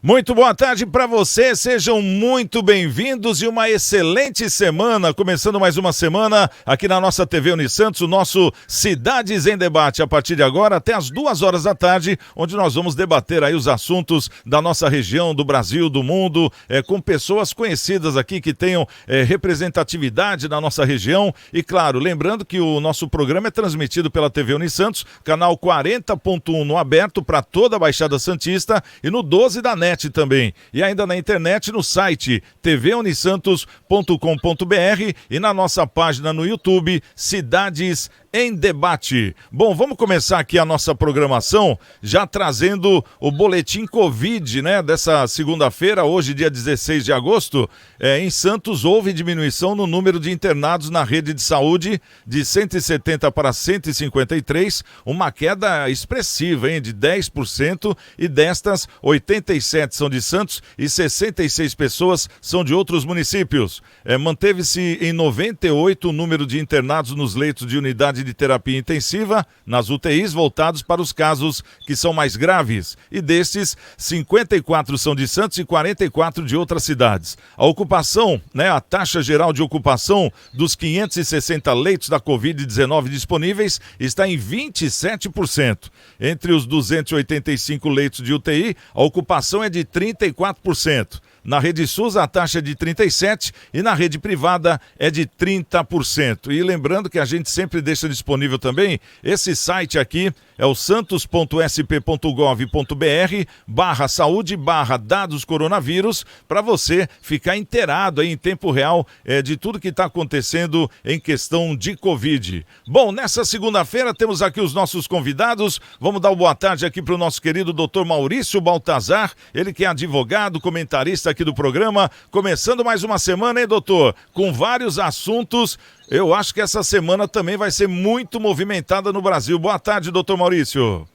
Muito boa tarde para você, sejam muito bem-vindos e uma excelente semana, começando mais uma semana aqui na nossa TV Unisantos, o nosso Cidades em Debate, a partir de agora até as 2 horas da tarde, onde nós vamos debater aí os assuntos da nossa região, do Brasil, do mundo, com pessoas conhecidas aqui que tenham representatividade na nossa região e claro, lembrando que o nosso programa é transmitido pela TV Unisantos, canal 40.1 no aberto para toda a Baixada Santista e no 12 da NET também. E ainda na internet no site tvunisantos.com.br e na nossa página no YouTube, Cidades em Debate. Bom, vamos começar aqui a nossa programação, já trazendo o boletim Covid, né, dessa segunda-feira, hoje dia 16 de agosto. Em Santos houve diminuição no número de internados na rede de saúde de 170 para 153, uma queda expressiva, hein, de 10%, e destas 87 são de Santos e 66 pessoas são de outros municípios. Manteve-se em 98 o número de internados nos leitos de unidade de terapia intensiva, nas UTIs, voltados para os casos que são mais graves. E destes, 54 são de Santos e 44 de outras cidades. A ocupação, né, a taxa geral de ocupação dos 560 leitos da Covid-19 disponíveis está em 27%. Entre os 285 leitos de UTI, a ocupação é de 34%. Na rede SUS a taxa é de 37% e na rede privada é de 30%. E lembrando que a gente sempre deixa disponível também esse site aqui, é o santos.sp.gov.br/saúde/dados coronavírus, para você ficar inteirado aí em tempo real de tudo que está acontecendo em questão de Covid. Bom, nessa segunda-feira temos aqui os nossos convidados. Vamos dar uma boa tarde aqui para o nosso querido Dr. Maurício Baltazar, ele que é advogado, comentarista aqui do programa, começando mais uma semana, hein, doutor? Com vários assuntos. Eu acho que essa semana também vai ser muito movimentada no Brasil. Boa tarde, doutor Maurício.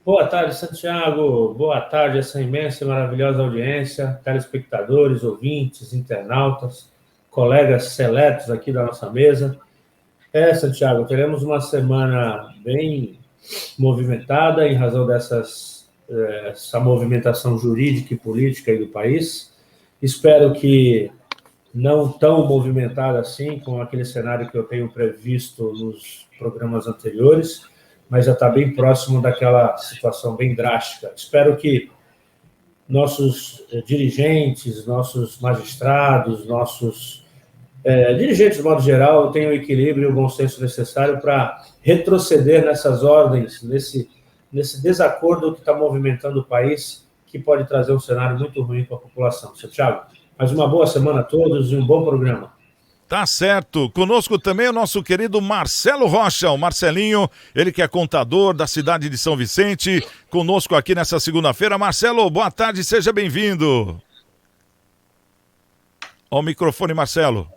Boa tarde, Santiago. Boa tarde, essa imensa e maravilhosa audiência, telespectadores, ouvintes, internautas, colegas seletos aqui da nossa mesa. Santiago, teremos uma semana bem movimentada em razão essa movimentação jurídica e política aí do país. Espero que não tão movimentada assim, com aquele cenário que eu tenho previsto nos programas anteriores, mas já está bem próximo daquela situação bem drástica. Espero que nossos dirigentes, nossos magistrados, nossos dirigentes, de modo geral, tenham o equilíbrio e o bom senso necessário para retroceder nessas ordens, nesse desacordo que está movimentando o país, que pode trazer um cenário muito ruim para a população. Santiago, mais uma boa semana a todos e um bom programa. Tá certo. Conosco também o nosso querido Marcelo Rocha, o Marcelinho, ele que é contador da cidade de São Vicente, conosco aqui nessa segunda-feira. Marcelo, boa tarde, seja bem-vindo. Ó o microfone, Marcelo.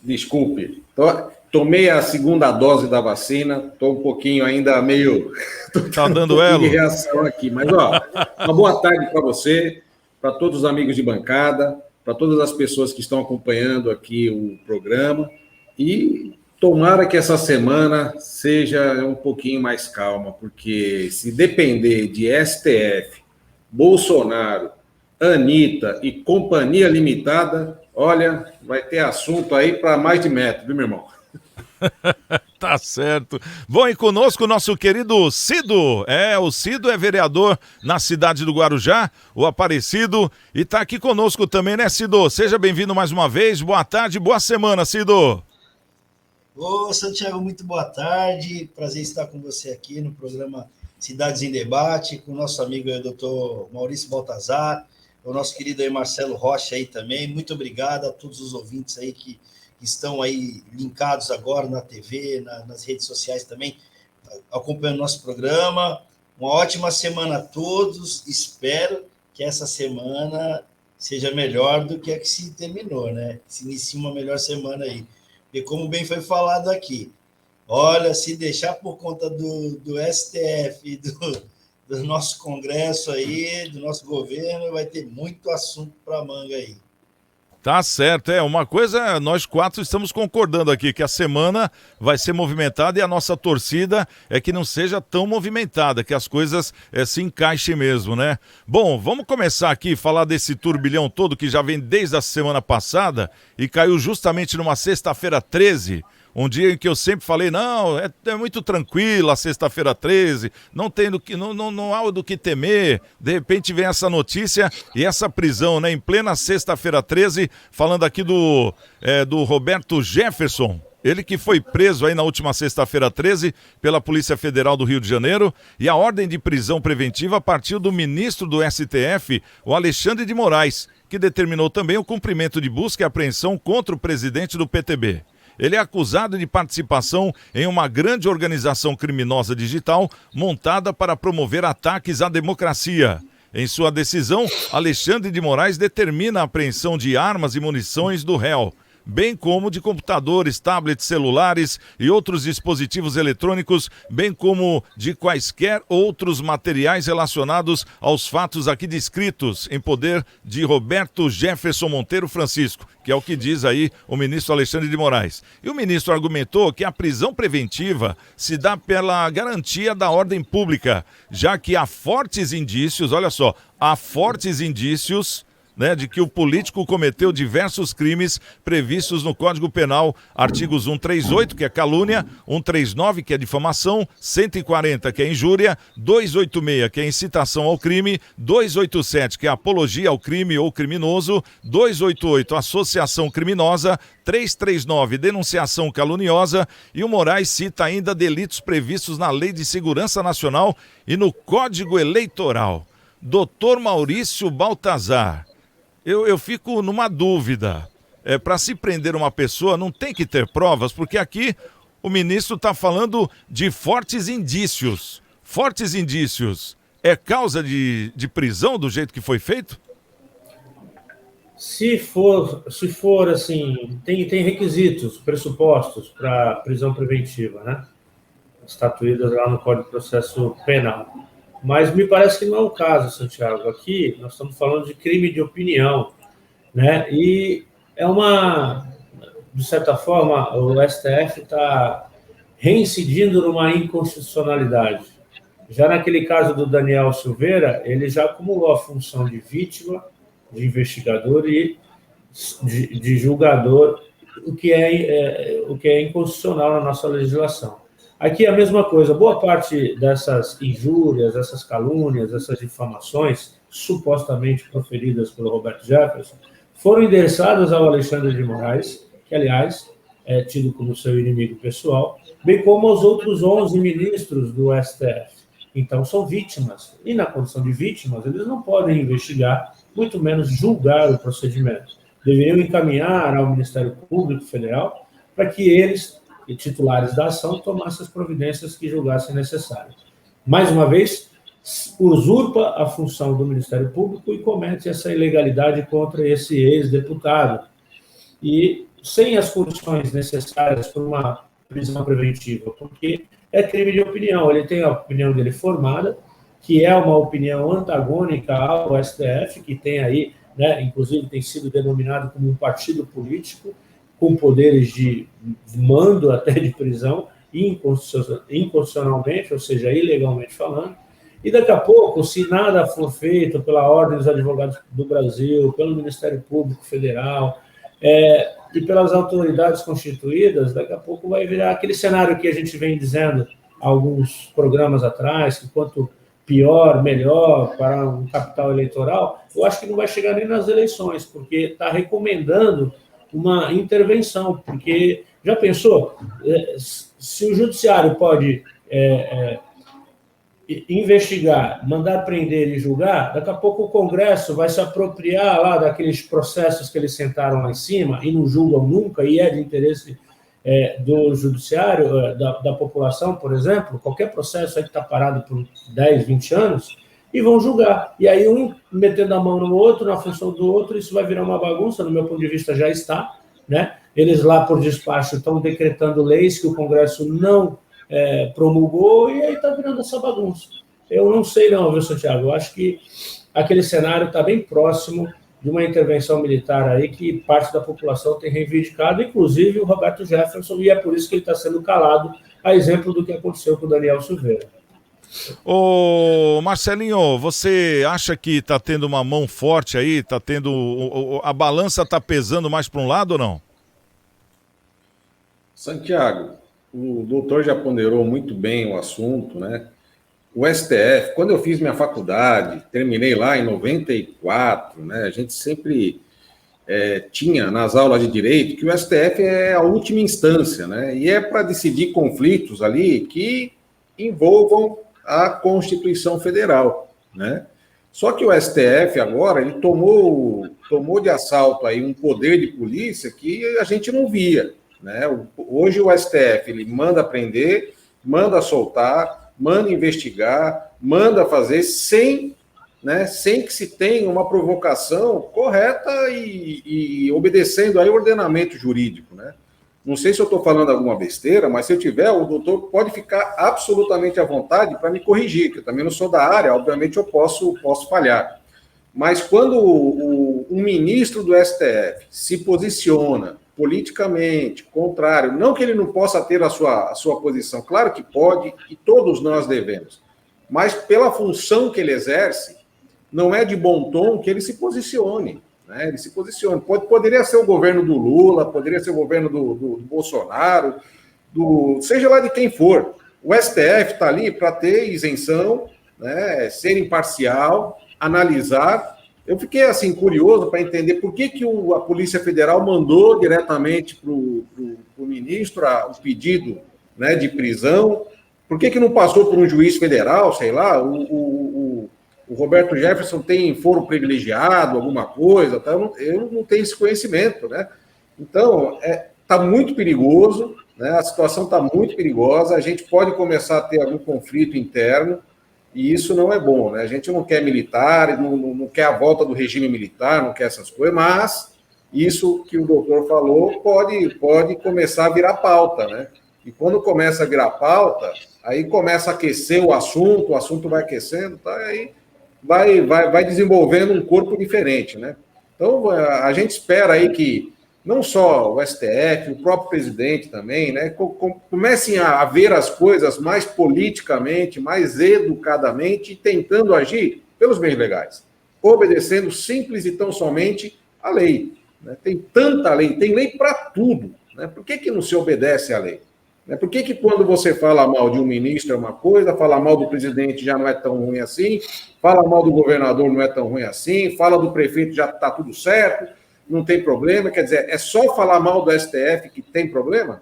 Desculpe, tomei a segunda dose da vacina, estou um pouquinho ainda meio... Tá dando elo? De reação aqui, mas uma boa tarde para você, para todos os amigos de bancada, para todas as pessoas que estão acompanhando aqui o programa, e tomara que essa semana seja um pouquinho mais calma, porque se depender de STF, Bolsonaro, Anitta e Companhia Limitada, olha, vai ter assunto aí para mais de metro, viu, meu irmão? Tá certo. Bom, e conosco o nosso querido Cido. O Cido é vereador na cidade do Guarujá, o Aparecido, e tá aqui conosco também, né, Cido? Seja bem-vindo mais uma vez. Boa tarde, boa semana, Cido. Ô, Santiago, muito boa tarde. Prazer estar com você aqui no programa Cidades em Debate, com o nosso amigo aí, doutor Maurício Baltazar, o nosso querido aí Marcelo Rocha aí também. Muito obrigado a todos os ouvintes aí que estão aí linkados agora na TV, nas redes sociais também, acompanhando nosso programa. Uma ótima semana a todos. Espero que essa semana seja melhor do que a que se terminou, né? Se inicie uma melhor semana aí. E como bem foi falado aqui, olha, se deixar por conta do STF, do nosso Congresso aí, do nosso governo, vai ter muito assunto para manga aí. Tá certo, uma coisa, nós 4 estamos concordando aqui, que a semana vai ser movimentada e a nossa torcida é que não seja tão movimentada, que as coisas se encaixem mesmo, né? Bom, vamos começar aqui a falar desse turbilhão todo que já vem desde a semana passada e caiu justamente numa sexta-feira 13, um dia em que eu sempre falei, não, é muito tranquilo a sexta-feira 13, não há do que temer. De repente vem essa notícia e essa prisão, né, em plena sexta-feira 13, falando aqui do Roberto Jefferson, ele que foi preso aí na última sexta-feira 13 pela Polícia Federal do Rio de Janeiro, e a ordem de prisão preventiva partiu do ministro do STF, o Alexandre de Moraes, que determinou também o cumprimento de busca e apreensão contra o presidente do PTB. Ele é acusado de participação em uma grande organização criminosa digital montada para promover ataques à democracia. Em sua decisão, Alexandre de Moraes determina a apreensão de armas e munições do réu, bem como de computadores, tablets, celulares e outros dispositivos eletrônicos, bem como de quaisquer outros materiais relacionados aos fatos aqui descritos em poder de Roberto Jefferson Monteiro Francisco, que é o que diz aí o ministro Alexandre de Moraes. E o ministro argumentou que a prisão preventiva se dá pela garantia da ordem pública, já que há fortes indícios, olha só, né, de que o político cometeu diversos crimes previstos no Código Penal, artigos 138, que é calúnia, 139, que é difamação, 140, que é injúria, 286, que é incitação ao crime, 287, que é apologia ao crime ou criminoso, 288, associação criminosa, 339, denunciação caluniosa, e o Moraes cita ainda delitos previstos na Lei de Segurança Nacional e no Código Eleitoral. Doutor Maurício Baltazar, eu fico numa dúvida. Para se prender uma pessoa não tem que ter provas, porque aqui o ministro está falando de fortes indícios. Fortes indícios. É causa de prisão do jeito que foi feito? Se for assim, tem requisitos, pressupostos para prisão preventiva, né? Estatuídas lá no Código de Processo Penal. Mas me parece que não é o caso, Santiago. Aqui nós estamos falando de crime de opinião, né? E de certa forma, o STF está reincidindo numa inconstitucionalidade. Já naquele caso do Daniel Silveira, ele já acumulou a função de vítima, de investigador e de julgador, o que é inconstitucional na nossa legislação. Aqui é a mesma coisa, boa parte dessas injúrias, essas calúnias, essas difamações, supostamente proferidas pelo Roberto Jefferson, foram endereçadas ao Alexandre de Moraes, que, aliás, é tido como seu inimigo pessoal, bem como aos outros 11 ministros do STF. Então, são vítimas. E, na condição de vítimas, eles não podem investigar, muito menos julgar o procedimento. Deveriam encaminhar ao Ministério Público Federal para que eles, titulares da ação, tomassem as providências que julgassem necessárias. Mais uma vez, usurpa a função do Ministério Público e comete essa ilegalidade contra esse ex-deputado. E sem as condições necessárias para uma prisão preventiva, porque é crime de opinião. Ele tem a opinião dele formada, que é uma opinião antagônica ao STF, que tem aí, né, inclusive tem sido denominado como um partido político, com poderes de mando até de prisão, inconstitucionalmente, ou seja, ilegalmente falando. E daqui a pouco, se nada for feito pela Ordem dos Advogados do Brasil, pelo Ministério Público Federal e pelas autoridades constituídas, daqui a pouco vai virar aquele cenário que a gente vem dizendo há alguns programas atrás, que quanto pior, melhor para um capital eleitoral. Eu acho que não vai chegar nem nas eleições, porque está recomendando uma intervenção, porque já pensou, se o judiciário pode investigar, mandar prender e julgar, daqui a pouco o Congresso vai se apropriar lá daqueles processos que eles sentaram lá em cima e não julgam nunca, e é de interesse do judiciário, da população, por exemplo, qualquer processo aí que está parado por 10, 20 anos, e vão julgar. E aí um metendo a mão no outro, na função do outro, isso vai virar uma bagunça, no meu ponto de vista já está, né? Eles lá por despacho estão decretando leis que o Congresso não promulgou, e aí está virando essa bagunça. Eu não sei não, viu, Santiago? Eu acho que aquele cenário está bem próximo de uma intervenção militar aí que parte da população tem reivindicado, inclusive o Roberto Jefferson, e é por isso que ele está sendo calado, a exemplo do que aconteceu com o Daniel Silveira. Ô Marcelinho, você acha que está tendo uma mão forte aí? Tá tendo. A balança está pesando mais para um lado ou não? Santiago, o doutor já ponderou muito bem o assunto, né? O STF, quando eu fiz minha faculdade, terminei lá em 94, né? A gente sempre tinha nas aulas de direito que o STF é a última instância, né? E é para decidir conflitos ali que envolvam a Constituição Federal, né? Só que o STF agora, ele tomou de assalto aí um poder de polícia que a gente não via, né? Hoje o STF, ele manda prender, manda soltar, manda investigar, manda fazer sem que se tenha uma provocação correta e obedecendo aí o ordenamento jurídico, né? Não sei se eu estou falando alguma besteira, mas se eu tiver, o doutor pode ficar absolutamente à vontade para me corrigir, que eu também não sou da área, obviamente eu posso falhar. Mas quando um ministro do STF se posiciona politicamente contrário, não que ele não possa ter a sua posição, claro que pode, e todos nós devemos, mas pela função que ele exerce, não é de bom tom que ele se posicione. Né? Ele se posiciona. Poderia ser o governo do Lula, poderia ser o governo do Bolsonaro, seja lá de quem for. O STF está ali para ter isenção, né? Ser imparcial, analisar. Eu fiquei assim curioso para entender por que a Polícia Federal mandou diretamente para o ministro o pedido, né, de prisão. Por que não passou por um juiz federal, sei lá? O Roberto Jefferson tem foro privilegiado, alguma coisa, tá? Eu não tenho esse conhecimento, né? Então, está muito perigoso, né? A situação está muito perigosa, a gente pode começar a ter algum conflito interno, e isso não é bom, né? A gente não quer militar, não quer a volta do regime militar, não quer essas coisas, mas isso que o doutor falou pode começar a virar pauta, né? E quando começa a virar pauta, aí começa a aquecer o assunto vai aquecendo, tá? Aí vai desenvolvendo um corpo diferente, né? Então, a gente espera aí que não só o STF, o próprio presidente também, né, comecem a ver as coisas mais politicamente, mais educadamente, tentando agir pelos meios legais, obedecendo simples e tão somente a lei. Né? Tem tanta lei, tem lei para tudo. Né? Por que não se obedece à lei? Por que quando você fala mal de um ministro é uma coisa, fala mal do presidente já não é tão ruim assim, fala mal do governador não é tão ruim assim, fala do prefeito já está tudo certo, não tem problema? Quer dizer, é só falar mal do STF que tem problema?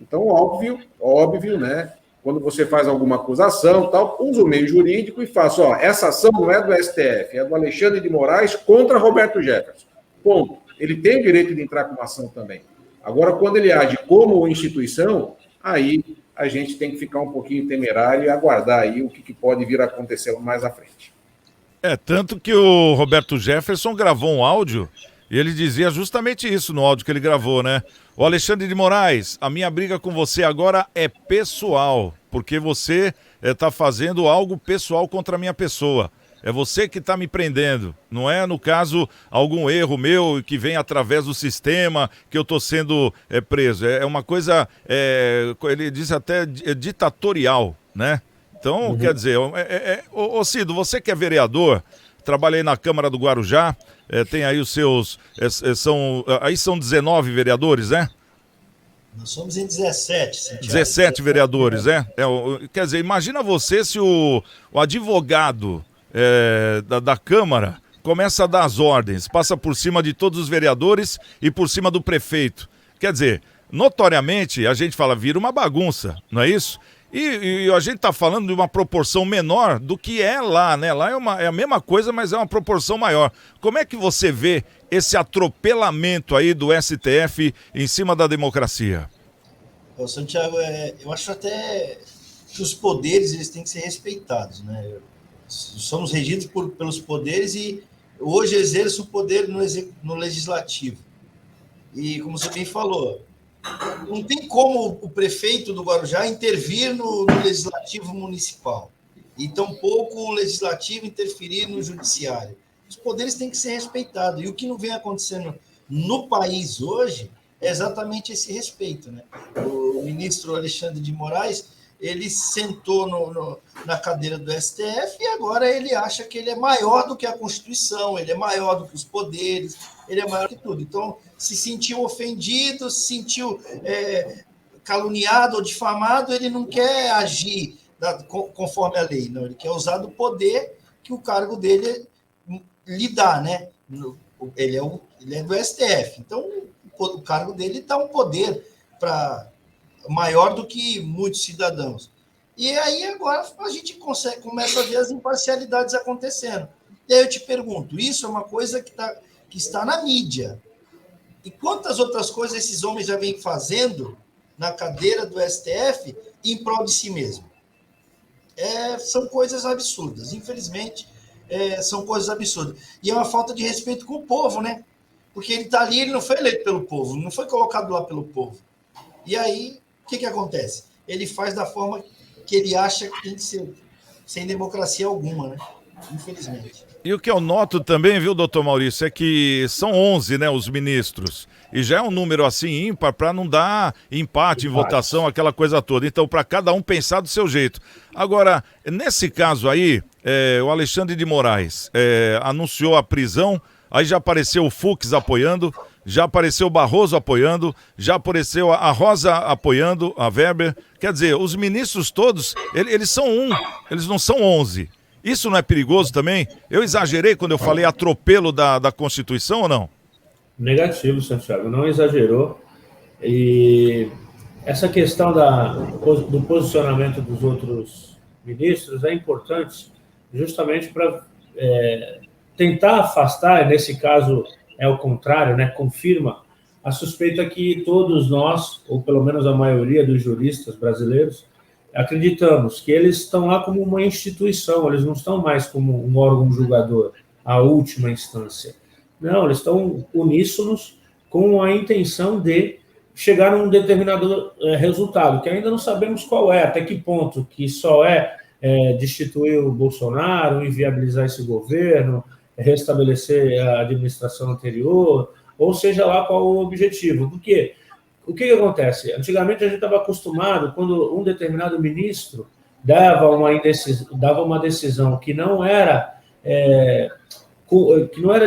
Então, óbvio, né? Quando você faz alguma acusação, tal, usa o meio jurídico e faz, essa ação não é do STF, é do Alexandre de Moraes contra Roberto Jefferson. Ponto. Ele tem o direito de entrar com uma ação também. Agora, quando ele age como instituição, aí a gente tem que ficar um pouquinho temerário e aguardar aí o que pode vir a acontecer mais à frente. Tanto que o Roberto Jefferson gravou um áudio e ele dizia justamente isso no áudio que ele gravou, né? O Alexandre de Moraes, a minha briga com você agora é pessoal, porque você está fazendo algo pessoal contra a minha pessoa. É você que está me prendendo, não é, no caso, algum erro meu que vem através do sistema que eu estou sendo preso. É uma coisa, ele disse até ditatorial, né? Então, quer dizer, ô Cido, você que é vereador, trabalhei na Câmara do Guarujá, tem aí os seus, aí são 19 vereadores, né? Nós somos em 17, Santiago. 17 vereadores, quer dizer, imagina você se o advogado da Câmara começa a dar as ordens, passa por cima de todos os vereadores e por cima do prefeito. Quer dizer, notoriamente, a gente fala, vira uma bagunça, não é isso? E a gente está falando de uma proporção menor do que é lá, né? Lá é a mesma coisa, mas é uma proporção maior. Como é que você vê esse atropelamento aí do STF em cima da democracia? Santiago, eu acho até que os poderes eles têm que ser respeitados, né? Somos regidos pelos poderes e hoje exerço o poder no legislativo. E como você bem falou, não tem como o prefeito do Guarujá intervir no legislativo municipal e tampouco o legislativo interferir no judiciário. os poderes têm que ser respeitados. E o que não vem acontecendo no país hoje é exatamente esse respeito, né? O ministro Alexandre de Moraes, ele sentou na cadeira do STF e agora ele acha que ele é maior do que a Constituição, ele é maior do que os poderes, ele é maior que tudo. Então, se sentiu ofendido, se sentiu caluniado ou difamado, ele não quer agir conforme a lei, não. Ele quer usar do poder que o cargo dele lhe dá, né? Ele é do STF, então o cargo dele dá um poder maior do que muitos cidadãos. E aí agora a gente começa a ver as imparcialidades acontecendo. E aí eu te pergunto, isso é uma coisa que está na mídia. E quantas outras coisas esses homens já vêm fazendo na cadeira do STF em prol de si mesmo? São coisas absurdas, infelizmente, são coisas absurdas. E é uma falta de respeito com o povo, né? Porque ele está ali, ele não foi eleito pelo povo, não foi colocado lá pelo povo. E aí, o que acontece? Ele faz da forma que ele acha que tem que ser, sem democracia alguma, né? Infelizmente. E o que eu noto também, viu, doutor Maurício, é que são 11, né, os ministros. E já é um número assim ímpar para não dar empate em votação, aquela coisa toda. Então, para cada um pensar do seu jeito. Agora, nesse caso aí, o Alexandre de Moraes anunciou a prisão, aí já apareceu o Fux apoiando, já apareceu o Barroso apoiando, já apareceu a Rosa apoiando, a Weber. Quer dizer, os ministros todos, eles são eles não são 11. Isso não é perigoso também? Eu exagerei quando eu falei atropelo da Constituição ou não? Negativo, Santiago, não exagerou. E essa questão do posicionamento dos outros ministros é importante justamente para tentar afastar, nesse caso é o contrário, né? Confirma a suspeita que todos nós, ou pelo menos a maioria dos juristas brasileiros, acreditamos que eles estão lá como uma instituição, eles não estão mais como um órgão julgador, a última instância. Não, eles estão uníssonos com a intenção de chegar a um determinado resultado, que ainda não sabemos qual é, até que ponto, que só destituir o Bolsonaro, inviabilizar esse governo, restabelecer a administração anterior, ou seja lá qual o objetivo. Por quê? O que acontece? Antigamente a gente estava acostumado, quando um determinado ministro dava uma decisão que não era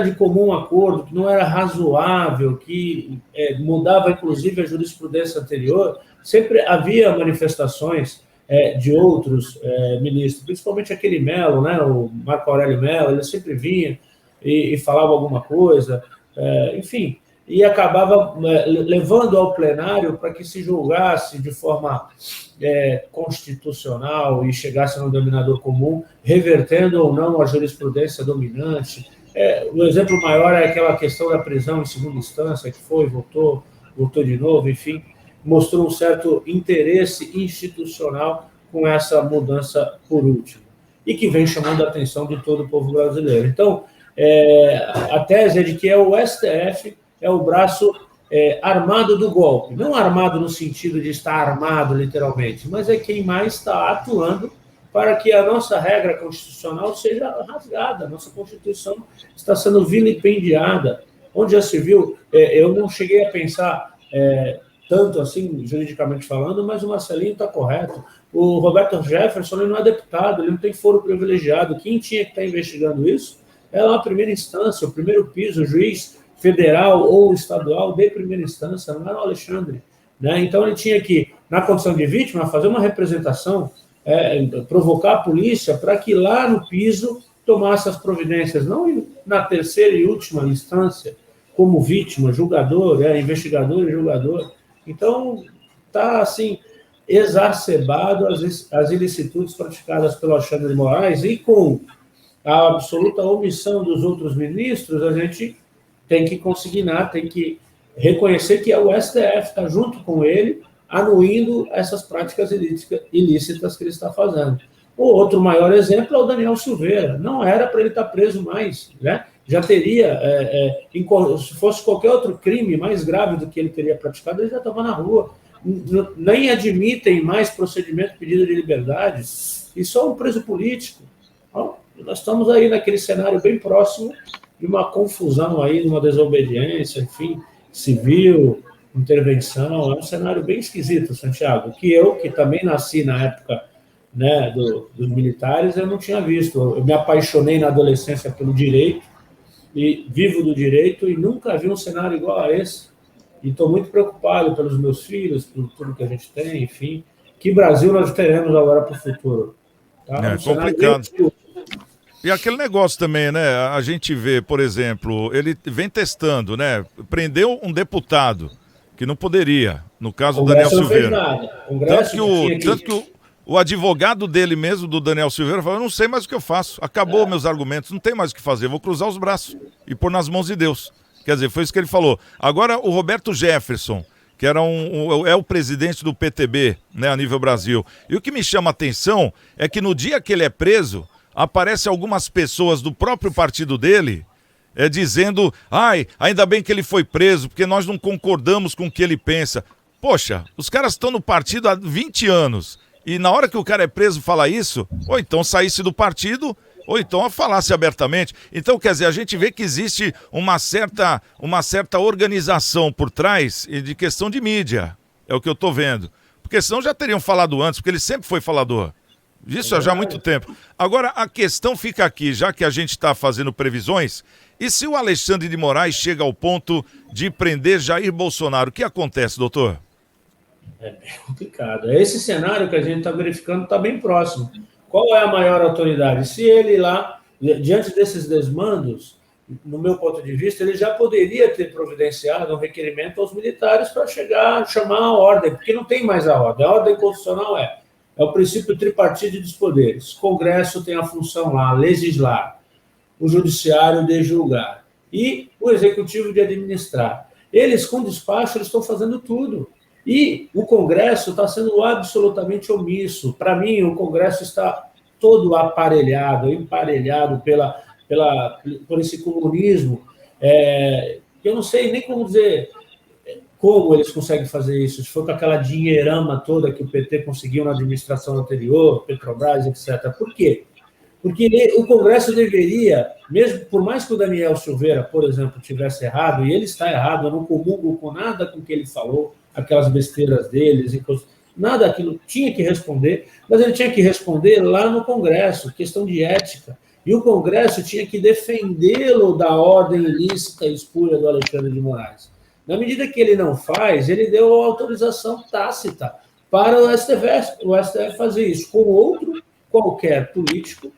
de comum acordo, que não era razoável, que mudava inclusive a jurisprudência anterior, sempre havia manifestações de outros ministros, principalmente aquele Mello, né, o Marco Aurélio Mello, ele sempre vinha e falava alguma coisa, enfim, e acabava levando ao plenário para que se julgasse de forma constitucional e chegasse no denominador comum, revertendo ou não a jurisprudência dominante. O exemplo maior é aquela questão da prisão em segunda instância, que voltou de novo, enfim, mostrou um certo interesse institucional com essa mudança por último, e que vem chamando a atenção de todo o povo brasileiro. Então, a tese é de que o STF é o braço armado do golpe. Não armado no sentido de estar armado, literalmente, mas é quem mais está atuando para que a nossa regra constitucional seja rasgada. A nossa Constituição está sendo vilipendiada. Onde já se viu, eu não cheguei a pensar tanto assim, juridicamente falando, mas o Marcelinho está correto. O Roberto Jefferson ele não é deputado, ele não tem foro privilegiado. Quem tinha que estar investigando isso é lá a primeira instância, o primeiro piso, o juiz federal ou estadual de primeira instância, não era o Alexandre. Né? Então, ele tinha que, na condição de vítima, fazer uma representação, provocar a polícia para que lá no piso tomasse as providências, não na terceira e última instância, como vítima, julgador, investigador e julgador. Então, está, assim, exacerbado as ilicitudes praticadas pelo Alexandre de Moraes e com a absoluta omissão dos outros ministros, a gente tem que consignar, tem que reconhecer que o STF está junto com ele, anuindo essas práticas ilícitas que ele está fazendo. O outro maior exemplo é o Daniel Silveira. Não era para ele estar preso mais, né? Já teria, se fosse qualquer outro crime mais grave do que ele teria praticado, ele já estava na rua. Nem admitem mais procedimento de pedido de liberdade, e só um preso político. nós estamos aí naquele cenário bem próximo de uma confusão aí, de uma desobediência, enfim, civil, intervenção. É um cenário bem esquisito, Santiago, que também nasci na época, né, dos militares, eu não tinha visto. Eu me apaixonei na adolescência pelo direito, e vivo do direito, e nunca vi um cenário igual a esse. E estou muito preocupado pelos meus filhos, por tudo que a gente tem, enfim. Que Brasil nós teremos agora para o futuro? Tá? É complicado. E aquele negócio também, né? A gente vê, por exemplo, ele vem testando, né? Prendeu um deputado que não poderia, no caso do Daniel Silveira. Tanto que o advogado dele mesmo, do Daniel Silveira, falou: eu não sei mais o que eu faço. Acabou meus argumentos, não tem mais o que fazer. Vou cruzar os braços e pôr nas mãos de Deus. Quer dizer, foi isso que ele falou. Agora, o Roberto Jefferson, que era é o presidente do PTB, né, a nível Brasil. E o que me chama a atenção é que no dia que ele é preso, aparecem algumas pessoas do próprio partido dele dizendo: ainda bem que ele foi preso, porque nós não concordamos com o que ele pensa. Poxa, os caras estão no partido há 20 anos, e na hora que o cara é preso fala isso, ou então saísse do partido, ou então falasse abertamente. Então, quer dizer, a gente vê que existe uma certa organização por trás de questão de mídia. É o que eu estou vendo. Porque senão já teriam falado antes, porque ele sempre foi falador. Isso há já muito tempo. Agora, a questão fica aqui, já que a gente está fazendo previsões, e se o Alexandre de Moraes chega ao ponto de prender Jair Bolsonaro, o que acontece, doutor? É bem complicado. Esse cenário que a gente está verificando está bem próximo. Qual é a maior autoridade? Se ele lá, diante desses desmandos, no meu ponto de vista, ele já poderia ter providenciado um requerimento aos militares para chamar a ordem, porque não tem mais a ordem. A ordem constitucional é o princípio tripartite dos poderes. O Congresso tem a função lá, legislar, o Judiciário de julgar e o Executivo de administrar. Eles, com despacho, eles estão fazendo tudo. E o Congresso está sendo absolutamente omisso. Para mim, o Congresso está todo emparelhado por esse comunismo. Eu não sei nem como dizer como eles conseguem fazer isso. Se for com aquela dinheirama toda que o PT conseguiu na administração anterior, Petrobras, etc. Por quê? Porque o Congresso deveria, mesmo por mais que o Daniel Silveira, por exemplo, tivesse errado, e ele está errado, eu não comungo com nada com o que ele falou, aquelas besteiras deles, nada daquilo, tinha que responder, mas ele tinha que responder lá no Congresso, questão de ética. E o Congresso tinha que defendê-lo da ordem ilícita e espúria do Alexandre de Moraes. Na medida que ele não faz, ele deu autorização tácita para o STF fazer isso com outro qualquer político,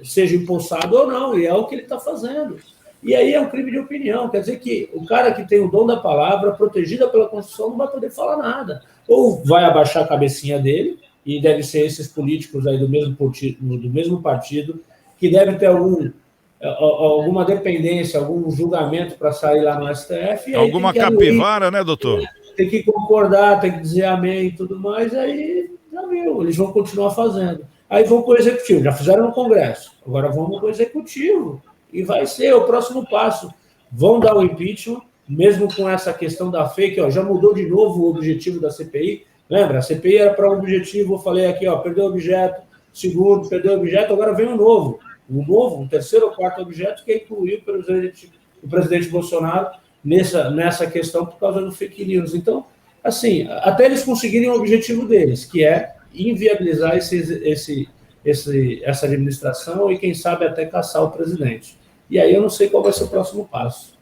seja empossado ou não, e é o que ele está fazendo. E aí é um crime de opinião, quer dizer que o cara que tem o dom da palavra, protegida pela Constituição, não vai poder falar nada. Ou vai abaixar a cabecinha dele, e deve ser esses políticos aí do mesmo partido, que devem ter alguma dependência, algum julgamento para sair lá no STF. E alguma capivara, né, doutor? Tem que concordar, tem que dizer amém e tudo mais, aí já viu, eles vão continuar fazendo. Aí vão para o Executivo, já fizeram no Congresso, agora vamos para o Executivo. E vai ser o próximo passo. Vão dar o impeachment, mesmo com essa questão da fake, já mudou de novo o objetivo da CPI. Lembra? A CPI era para um objetivo, eu falei aqui, perdeu o objeto, segundo, perdeu o objeto, agora vem o novo. Um terceiro ou quarto objeto que é incluído pelo presidente Bolsonaro nessa questão por causa do fake news. Então, assim, até eles conseguirem o objetivo deles, que é inviabilizar essa administração e, quem sabe, até caçar o presidente. E aí eu não sei qual vai ser o próximo passo.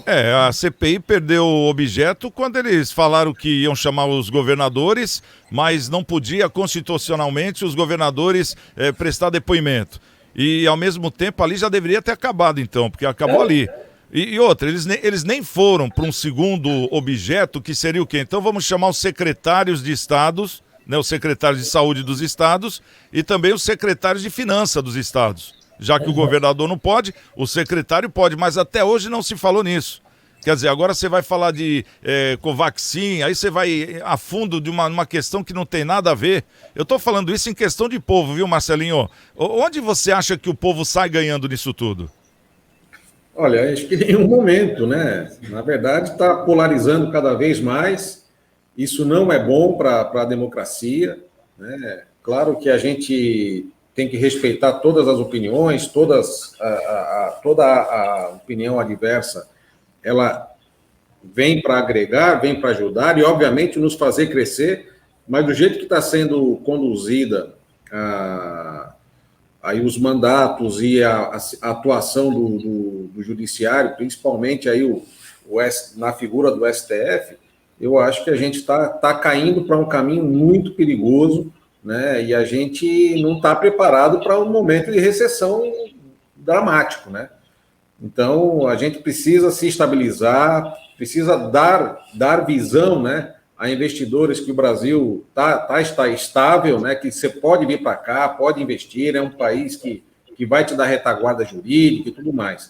A CPI perdeu o objeto quando eles falaram que iam chamar os governadores, mas não podia constitucionalmente os governadores prestar depoimento. E, ao mesmo tempo, ali já deveria ter acabado, então, porque acabou ali. E outra, eles nem foram para um segundo objeto, que seria o quê? Então vamos chamar os secretários de estados, né, os secretários de saúde dos estados e também os secretários de finanças dos estados. Já que o governador não pode, o secretário pode, mas até hoje não se falou nisso. Quer dizer, agora você vai falar de Covaxin, aí você vai a fundo de uma questão que não tem nada a ver. Eu estou falando isso em questão de povo, viu, Marcelinho? Onde você acha que o povo sai ganhando nisso tudo? Olha, acho que em nenhum momento, né? Na verdade, está polarizando cada vez mais. Isso não é bom para a democracia, né? Claro que a gente tem que respeitar todas as opiniões, toda a opinião adversa, ela vem para agregar, vem para ajudar e, obviamente, nos fazer crescer, mas do jeito que está sendo conduzida aí os mandatos e a atuação do judiciário, principalmente aí na figura do STF, eu acho que a gente está caindo para um caminho muito perigoso, né? E a gente não está preparado para um momento de recessão dramático, né? Então, a gente precisa se estabilizar, precisa dar visão, né, a investidores que o Brasil está estável, né, que você pode vir para cá, pode investir, é um país que vai te dar retaguarda jurídica e tudo mais.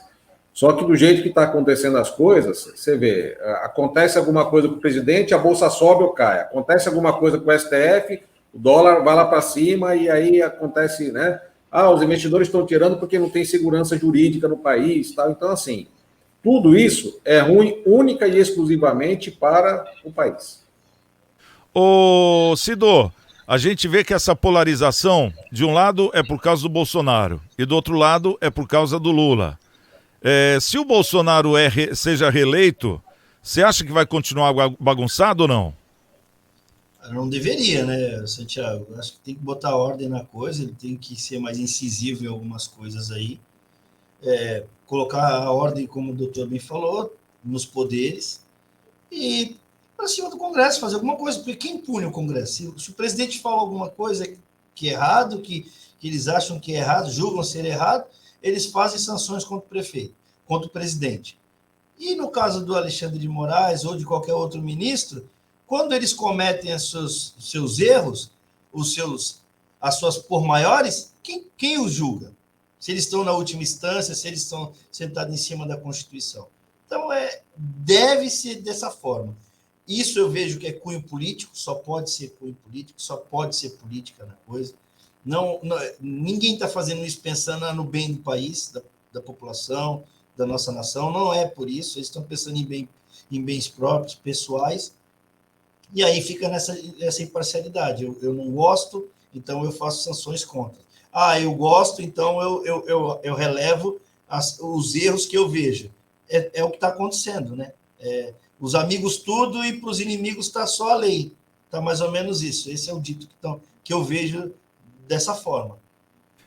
Só que do jeito que está acontecendo as coisas, você vê, acontece alguma coisa com o presidente, a bolsa sobe ou cai. Acontece alguma coisa com o STF, o dólar vai lá para cima e aí acontece, né? Os investidores estão tirando porque não tem segurança jurídica no país, tal. Então, assim, tudo isso é ruim única e exclusivamente para o país. Ô, Cido, a gente vê que essa polarização, de um lado é por causa do Bolsonaro e do outro lado é por causa do Lula. Se o Bolsonaro seja reeleito, você acha que vai continuar bagunçado ou não? Não deveria, né, Santiago? Acho que tem que botar ordem na coisa, ele tem que ser mais incisivo em algumas coisas aí. Colocar a ordem, como o doutor bem falou, nos poderes e para cima do Congresso, fazer alguma coisa, porque quem pune o Congresso? Se o presidente fala alguma coisa que é errado, que eles acham que é errado, julgam ser errado, eles fazem sanções contra o prefeito, contra o presidente. E no caso do Alexandre de Moraes ou de qualquer outro ministro, quando eles cometem os seus erros, as suas por maiores, quem os julga? Se eles estão na última instância, se eles estão sentados em cima da Constituição. Então, deve ser dessa forma. Isso eu vejo que é cunho político, só pode ser cunho político, só pode ser política na coisa. Ninguém está fazendo isso pensando no bem do país, da população, da nossa nação. Não é por isso, eles estão pensando em bens próprios, pessoais. E aí fica nessa imparcialidade. Eu não gosto, então eu faço sanções contra. Eu gosto, então eu relevo os erros que eu vejo. É o que está acontecendo, né? Os amigos tudo e para os inimigos está só a lei. Está mais ou menos isso. Esse é o dito que eu vejo dessa forma.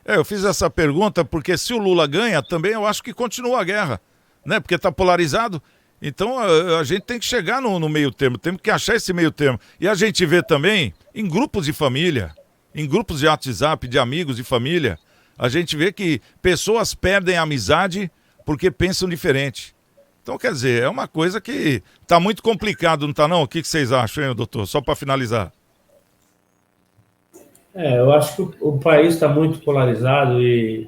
Eu fiz essa pergunta porque se o Lula ganha, também eu acho que continua a guerra, né? Porque está polarizado. Então a gente tem que chegar no meio termo, temos que achar esse meio termo. E a gente vê também em grupos de família, em grupos de WhatsApp, de amigos de família, a gente vê que pessoas perdem a amizade porque pensam diferente. Então, quer dizer, é uma coisa que está muito complicado, não está não? O que vocês acham, hein, doutor? Só para finalizar. Eu acho que o país está muito polarizado e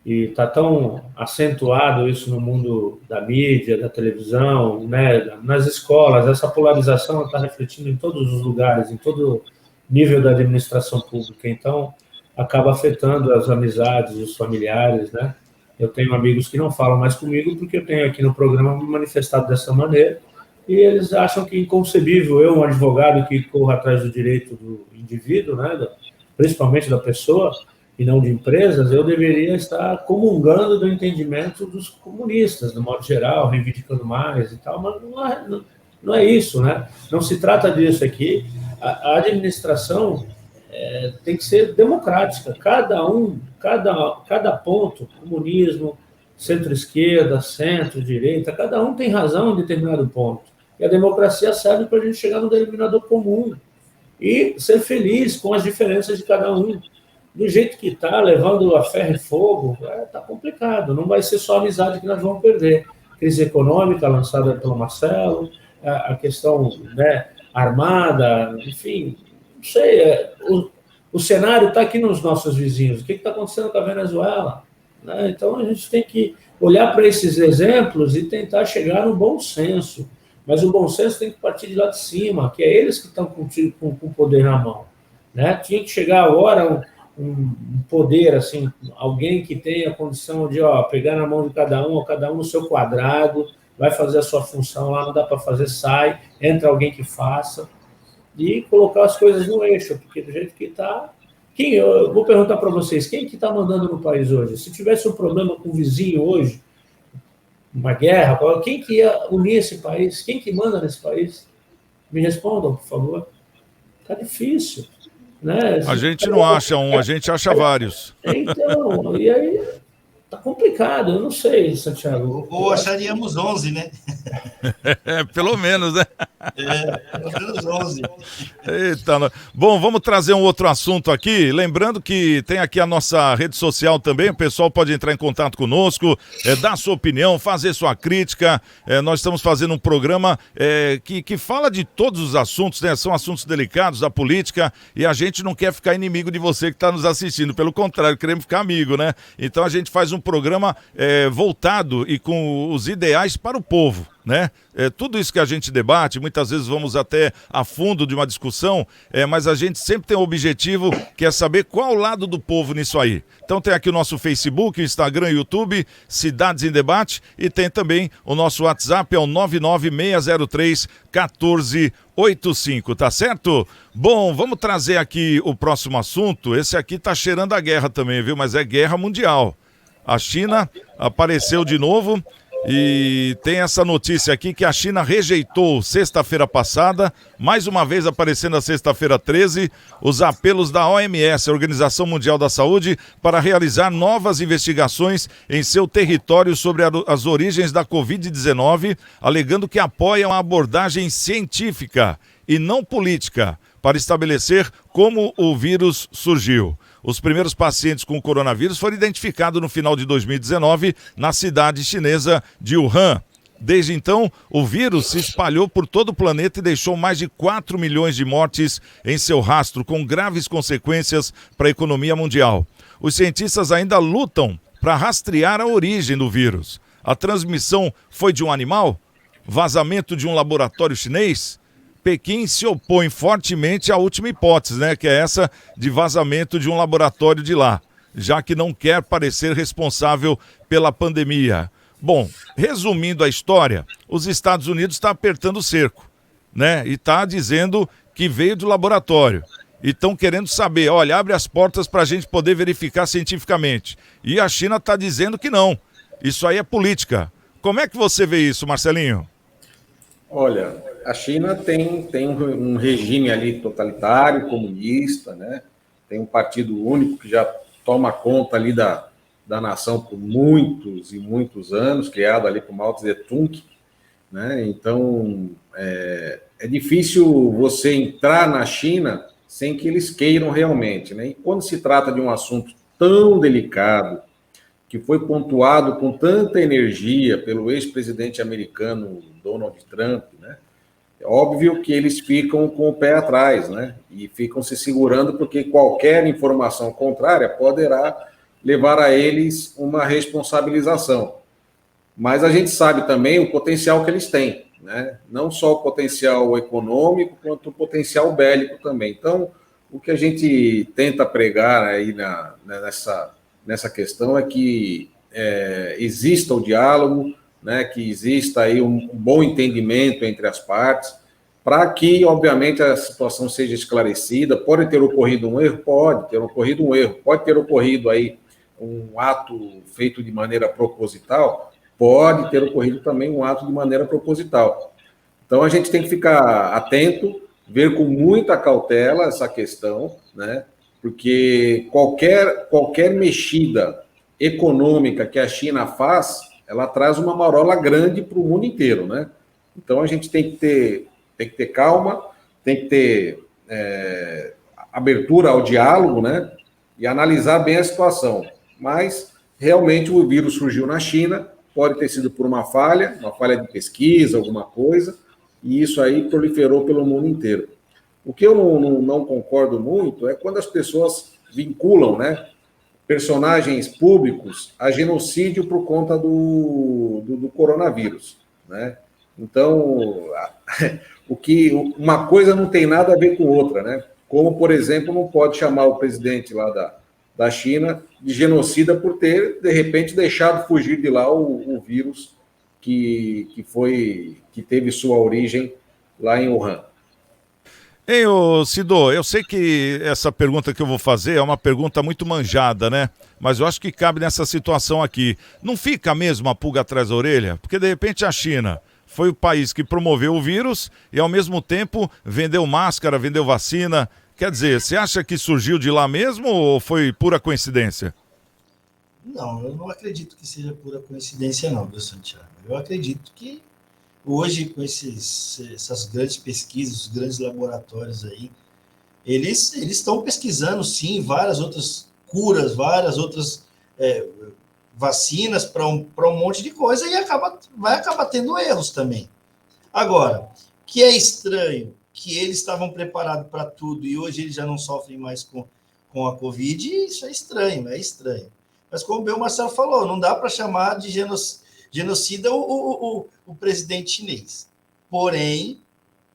está tão acentuado isso no mundo da mídia, da televisão, né, nas escolas. Essa polarização está refletindo em todos os lugares, em todo nível da administração pública. Então, acaba afetando as amizades, os familiares, né? Eu tenho amigos que não falam mais comigo porque eu tenho aqui no programa me manifestado dessa maneira e eles acham que é inconcebível eu, um advogado que corra atrás do direito do indivíduo, né, principalmente da pessoa, e não de empresas, eu deveria estar comungando do entendimento dos comunistas, de modo geral, reivindicando mais e tal, mas não é isso, né? Não se trata disso aqui. A administração tem que ser democrática. Cada ponto, comunismo, centro-esquerda, centro-direita, cada um tem razão em determinado ponto. E a democracia serve para a gente chegar no denominador comum e ser feliz com as diferenças de cada um. Do jeito que está, levando a ferro e fogo, está complicado. Não vai ser só a amizade que nós vamos perder. Crise econômica lançada pelo Marcelo, a questão, né, armada, enfim, não sei. O cenário está aqui nos nossos vizinhos. O que está acontecendo com a Venezuela? Né? Então, a gente tem que olhar para esses exemplos e tentar chegar no bom senso. Mas o bom senso tem que partir de lá de cima, que é eles que estão com o poder na mão. Né? Tinha que chegar agora um poder, assim, alguém que tenha a condição de pegar na mão de cada um no seu quadrado, vai fazer a sua função lá, não dá para fazer, sai, entra alguém que faça, e colocar as coisas no eixo, porque do jeito que está Eu vou perguntar para vocês, quem que está mandando no país hoje? Se tivesse um problema com o vizinho hoje, uma guerra, quem que ia unir esse país? Quem que manda nesse país? Me respondam, por favor. Está difícil. Né? A gente não acha um, a gente acha vários. Então, e aí tá complicado, eu não sei, Santiago. Ou acharíamos 11, né? Pelo menos, né? Pelo menos 11. Eita, bom, vamos trazer um outro assunto aqui. Lembrando que tem aqui a nossa rede social também. O pessoal pode entrar em contato conosco, dar sua opinião, fazer sua crítica. Nós estamos fazendo um programa que fala de todos os assuntos, né? São assuntos delicados da política e a gente não quer ficar inimigo de você que está nos assistindo. Pelo contrário, queremos ficar amigo, né? Então a gente faz um programa voltado e com os ideais para o povo, né? Tudo isso que a gente debate, muitas vezes vamos até a fundo de uma discussão, mas a gente sempre tem um objetivo que é saber qual o lado do povo nisso aí. Então tem aqui o nosso Facebook, Instagram, YouTube, Cidades em Debate, e tem também o nosso WhatsApp, é o 99603-1485, tá certo? Bom, vamos trazer aqui o próximo assunto. Esse aqui tá cheirando a guerra também, viu? Mas é guerra mundial. A China apareceu de novo. E tem essa notícia aqui que a China rejeitou sexta-feira passada, mais uma vez aparecendo na sexta-feira 13, os apelos da OMS, a Organização Mundial da Saúde, para realizar novas investigações em seu território sobre as origens da Covid-19, alegando que apoiam a abordagem científica e não política para estabelecer como o vírus surgiu. Os primeiros pacientes com o coronavírus foram identificados no final de 2019 na cidade chinesa de Wuhan. Desde então, o vírus se espalhou por todo o planeta e deixou mais de 4 milhões de mortes em seu rastro, com graves consequências para a economia mundial. Os cientistas ainda lutam para rastrear a origem do vírus. A transmissão foi de um animal? Vazamento de um laboratório chinês? Pequim se opõe fortemente à última hipótese, né, que é essa de vazamento de um laboratório de lá, já que não quer parecer responsável pela pandemia. Bom, resumindo a história, os Estados Unidos estão apertando o cerco, né, e está dizendo que veio do laboratório. E estão querendo saber, olha, abre as portas para a gente poder verificar cientificamente. E a China está dizendo que não. Isso aí é política. Como é que você vê isso, Marcelinho? Olha, a China tem um regime ali totalitário, comunista, né? Tem um partido único que já toma conta ali da nação por muitos e muitos anos, criado ali por Mao Tse-tung, né? Então, é difícil você entrar na China sem que eles queiram realmente, né? E quando se trata de um assunto tão delicado, que foi pontuado com tanta energia pelo ex-presidente americano Donald Trump, né? É óbvio que eles ficam com o pé atrás, né? E ficam se segurando porque qualquer informação contrária poderá levar a eles uma responsabilização. Mas a gente sabe também o potencial que eles têm, né? Não só o potencial econômico, quanto o potencial bélico também. Então, o que a gente tenta pregar aí nessa questão é que exista o diálogo, né, que exista aí um bom entendimento entre as partes, para que, obviamente, a situação seja esclarecida. Pode ter ocorrido um erro? Pode ter ocorrido um erro. Pode ter ocorrido aí um ato feito de maneira proposital? Pode ter ocorrido também um ato de maneira proposital. Então, a gente tem que ficar atento, ver com muita cautela essa questão, né, porque qualquer mexida econômica que a China faz, ela traz uma marola grande para o mundo inteiro, né? Então a gente tem que ter calma, tem que ter abertura ao diálogo, né? E analisar bem a situação. Mas realmente o vírus surgiu na China, pode ter sido por uma falha de pesquisa, alguma coisa, e isso aí proliferou pelo mundo inteiro. O que eu não concordo muito é quando as pessoas vinculam, né, personagens públicos a genocídio por conta do coronavírus, né? Então, uma coisa não tem nada a ver com outra, né? Como, por exemplo, não pode chamar o presidente lá da China de genocida por ter, de repente, deixado fugir de lá o vírus que teve sua origem lá em Wuhan. Ei, ô Cido, eu sei que essa pergunta que eu vou fazer é uma pergunta muito manjada, né? Mas eu acho que cabe nessa situação aqui. Não fica mesmo a pulga atrás da orelha? Porque de repente a China foi o país que promoveu o vírus e ao mesmo tempo vendeu máscara, vendeu vacina. Quer dizer, você acha que surgiu de lá mesmo ou foi pura coincidência? Não, eu não acredito que seja pura coincidência, não, viu, Santiago? Eu acredito que hoje, com essas grandes pesquisas, os grandes laboratórios aí, eles estão pesquisando, sim, várias outras curas, várias outras vacinas para um monte de coisa e vai acabar tendo erros também. Agora, que é estranho que eles estavam preparados para tudo e hoje eles já não sofrem mais com a Covid, isso é estranho. Mas como o Marcelo falou, não dá para chamar de genocida o presidente chinês. Porém,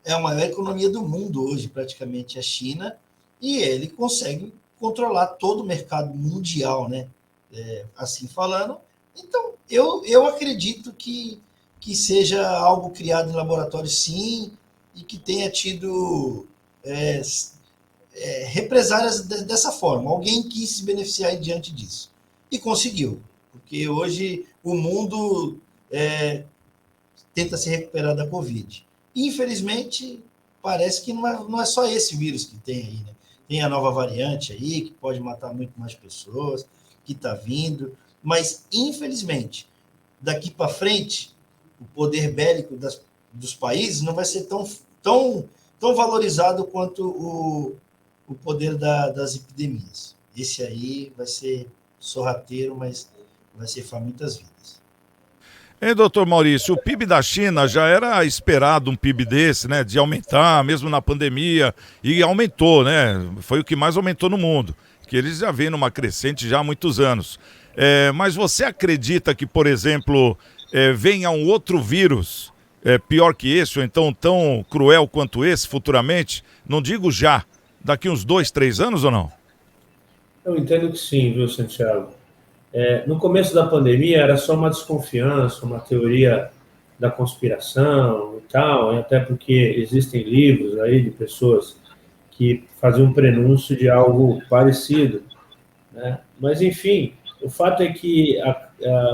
é a maior economia do mundo hoje, praticamente, a China, e ele consegue controlar todo o mercado mundial, né? Assim falando. Então, eu acredito que seja algo criado em laboratório, sim, e que tenha tido represálias dessa forma. Alguém quis se beneficiar diante disso. E conseguiu. Porque hoje o mundo tenta se recuperar da Covid. Infelizmente, parece que não é só esse vírus que tem aí, né? Tem a nova variante aí, que pode matar muito mais pessoas, que está vindo. Mas, infelizmente, daqui para frente, o poder bélico dos países não vai ser tão valorizado quanto o poder das epidemias. Esse aí vai ser sorrateiro, mas vai ceifar muitas vidas. Doutor Maurício, o PIB da China já era esperado um PIB desse, né? De aumentar, mesmo na pandemia, e aumentou, né? Foi o que mais aumentou no mundo, que eles já vêm numa crescente já há muitos anos. Mas você acredita que, por exemplo, venha um outro vírus pior que esse, ou então tão cruel quanto esse futuramente? Não digo já, daqui uns 2, 3 anos ou não? Eu entendo que sim, viu, Santiago? No começo da pandemia era só uma desconfiança, uma teoria da conspiração e tal, até porque existem livros aí de pessoas que faziam um prenúncio de algo parecido, né? Mas, enfim, o fato é que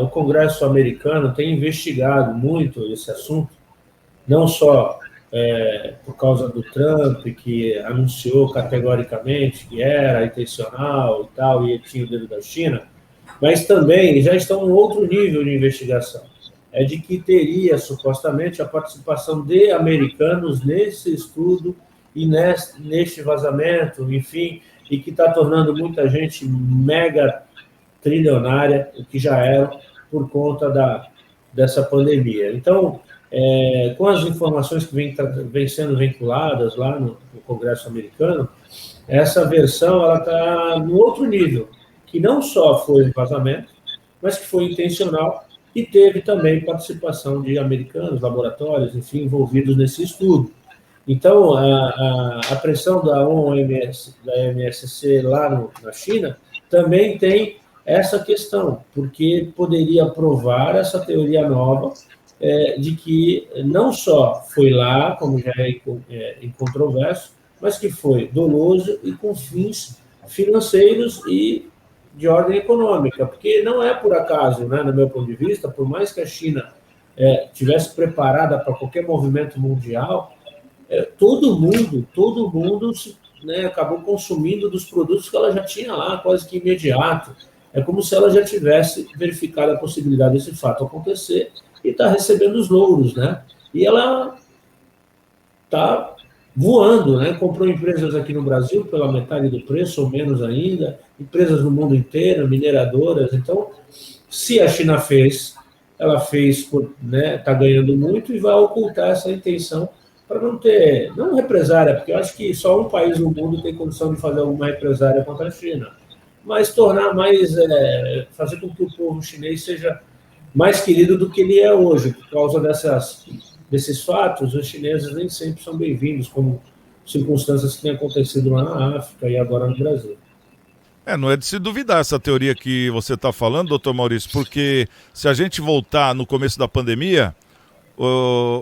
o Congresso americano tem investigado muito esse assunto, não só por causa do Trump, que anunciou categoricamente que era intencional e tal, e tinha o dedo da China, mas também já estão em outro nível de investigação. É de que teria, supostamente, a participação de americanos nesse estudo e neste vazamento, enfim, e que está tornando muita gente mega trilionária, o que já era, por conta dessa pandemia. Então, com as informações que vêm sendo vinculadas lá no Congresso americano, essa versão está no outro nível, que não só foi um vazamento, mas que foi intencional e teve também participação de americanos, laboratórios, enfim, envolvidos nesse estudo. Então, a pressão da OMS, da MSC lá na China também tem essa questão, porque poderia provar essa teoria nova de que não só foi lá, como já é incontroverso, mas que foi doloso e com fins financeiros e de ordem econômica, porque não é por acaso, né, no meu ponto de vista, por mais que a China tivesse preparada para qualquer movimento mundial, todo mundo né, acabou consumindo dos produtos que ela já tinha lá, quase que imediato. É como se ela já tivesse verificado a possibilidade desse fato acontecer e está recebendo os louros, né? E ela está voando, né? Comprou empresas aqui no Brasil pela metade do preço, ou menos ainda, empresas no mundo inteiro, mineradoras. Então, se a China fez, ela fez, né? Está ganhando muito e vai ocultar essa intenção para não represária, porque eu acho que só um país no mundo tem condição de fazer alguma represária contra a China, mas tornar mais, fazer com que o povo chinês seja mais querido do que ele é hoje, por causa desses fatos. Os chineses nem sempre são bem-vindos, como circunstâncias que têm acontecido lá na África e agora no Brasil. Não é de se duvidar essa teoria que você está falando, doutor Maurício, porque se a gente voltar no começo da pandemia,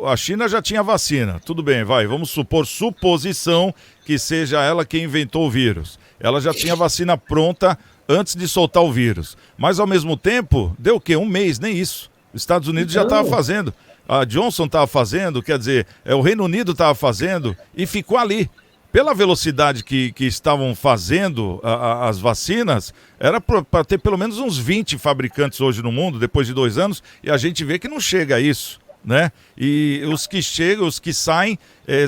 a China já tinha vacina. Tudo bem, vamos supor, suposição que seja ela quem inventou o vírus. Ela já tinha vacina pronta antes de soltar o vírus. Mas, ao mesmo tempo, deu o quê? Um mês, nem isso. Os Estados Unidos já estava fazendo. A Johnson estava fazendo, quer dizer, o Reino Unido estava fazendo e ficou ali. Pela velocidade que estavam fazendo as vacinas, era para ter pelo menos uns 20 fabricantes hoje no mundo, depois de 2 anos, e a gente vê que não chega a isso, né? E os que chegam, os que saem,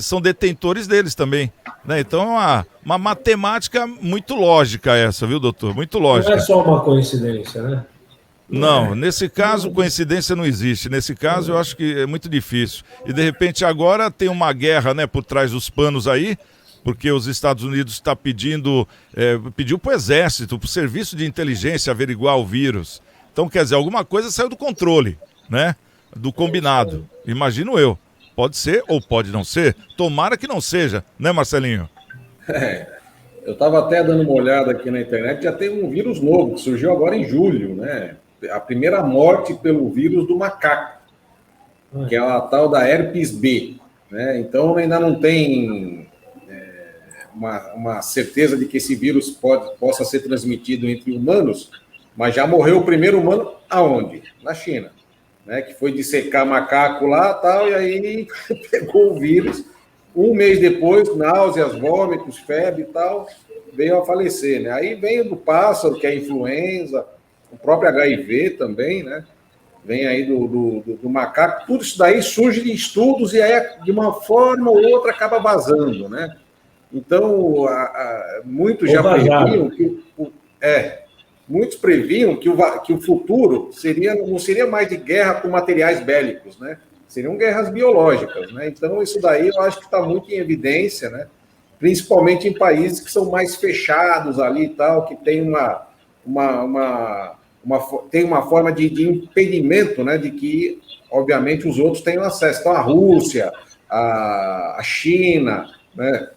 são detentores deles também, né? Então é uma matemática muito lógica essa, viu, doutor? Muito lógica. Não é só uma coincidência, né? Não, nesse caso, coincidência não existe. Nesse caso, eu acho que é muito difícil. E, de repente, agora tem uma guerra, né, por trás dos panos aí, porque os Estados Unidos está pediu para o Exército, para o Serviço de Inteligência averiguar o vírus. Então, quer dizer, alguma coisa saiu do controle, né? Do combinado. Imagino eu. Pode ser ou pode não ser. Tomara que não seja, né, Marcelinho? Eu estava até dando uma olhada aqui na internet, já tem um vírus novo, que surgiu agora em julho, né? A primeira morte pelo vírus do macaco, que é a tal da herpes B, né? Então, ainda não tem uma certeza de que esse vírus possa ser transmitido entre humanos, mas já morreu o primeiro humano aonde? Na China, né? Que foi dissecar macaco lá tal, e aí pegou o vírus. Um mês depois, náuseas, vômitos, febre e tal, veio a falecer, né? Aí vem o do pássaro, que é a influenza, o próprio HIV também, né? Vem aí do macaco. Tudo isso daí surge de estudos e aí, de uma forma ou outra, acaba vazando, né? Então, muitos já previam muitos previam que o futuro não seria mais de guerra com materiais bélicos, né? Seriam guerras biológicas, né? Então, isso daí eu acho que está muito em evidência, né? Principalmente em países que são mais fechados ali e tal, que tem tem uma forma de impedimento, né? De que, obviamente, os outros tenham acesso. Então, a Rússia, a China, né?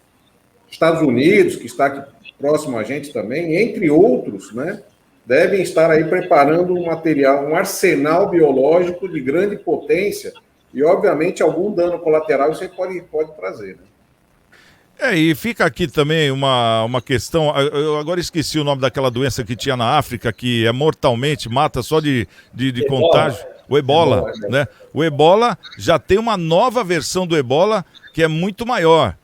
Estados Unidos, que está aqui próximo a gente também, entre outros, né? Devem estar aí preparando um material, um arsenal biológico de grande potência e, obviamente, algum dano colateral isso aí pode trazer, né? E fica aqui também uma questão, eu agora esqueci o nome daquela doença que tinha na África, que mortalmente, mata só de contágio, o ebola, né? O ebola já tem uma nova versão do ebola que é muito maior.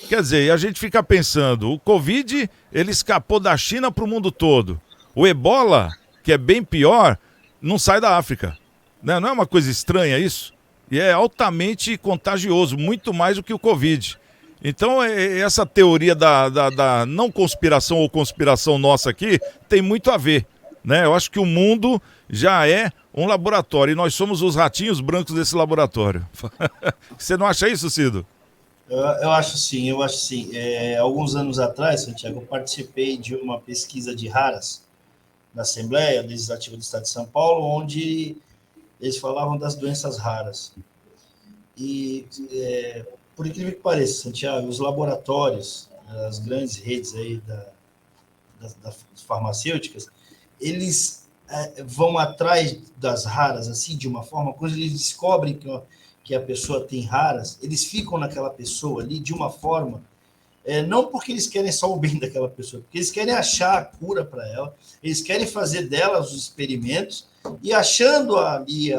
Quer dizer, a gente fica pensando, o Covid, ele escapou da China para o mundo todo. O ebola, que é bem pior, não sai da África, né? Não é uma coisa estranha isso? E é altamente contagioso, muito mais do que o Covid. Então, essa teoria da não conspiração ou conspiração nossa aqui tem muito a ver, né? Eu acho que o mundo já é um laboratório e nós somos os ratinhos brancos desse laboratório. Você não acha isso, Cido? Eu acho sim. Alguns anos atrás, Santiago, eu participei de uma pesquisa de raras na Assembleia Legislativa do Estado de São Paulo, onde eles falavam das doenças raras. E, por incrível que pareça, Santiago, os laboratórios, as grandes redes aí das farmacêuticas, eles vão atrás das raras, assim, de uma forma, quando eles descobrem que a pessoa tem raras, eles ficam naquela pessoa ali de uma forma, não porque eles querem só o bem daquela pessoa, porque eles querem achar a cura para ela, eles querem fazer dela os experimentos, e achando ali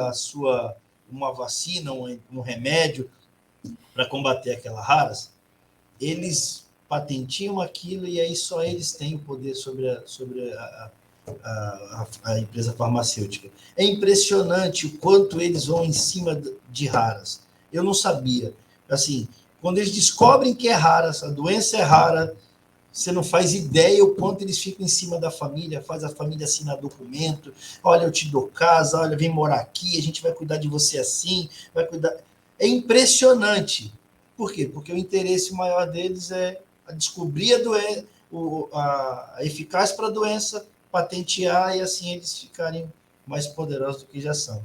uma vacina, um remédio para combater aquelas raras, eles patentiam aquilo e aí só eles têm o poder sobre a empresa farmacêutica. É impressionante o quanto eles vão em cima de raras. Eu não sabia. Assim, quando eles descobrem que é rara, a doença é rara, você não faz ideia o quanto eles ficam em cima da família, faz a família assinar documento, olha, eu te dou casa, olha, vem morar aqui, a gente vai cuidar de você assim, vai cuidar... É impressionante. Por quê? Porque o interesse maior deles é descobrir a eficácia para a doença, patentear e assim eles ficarem mais poderosos do que já são.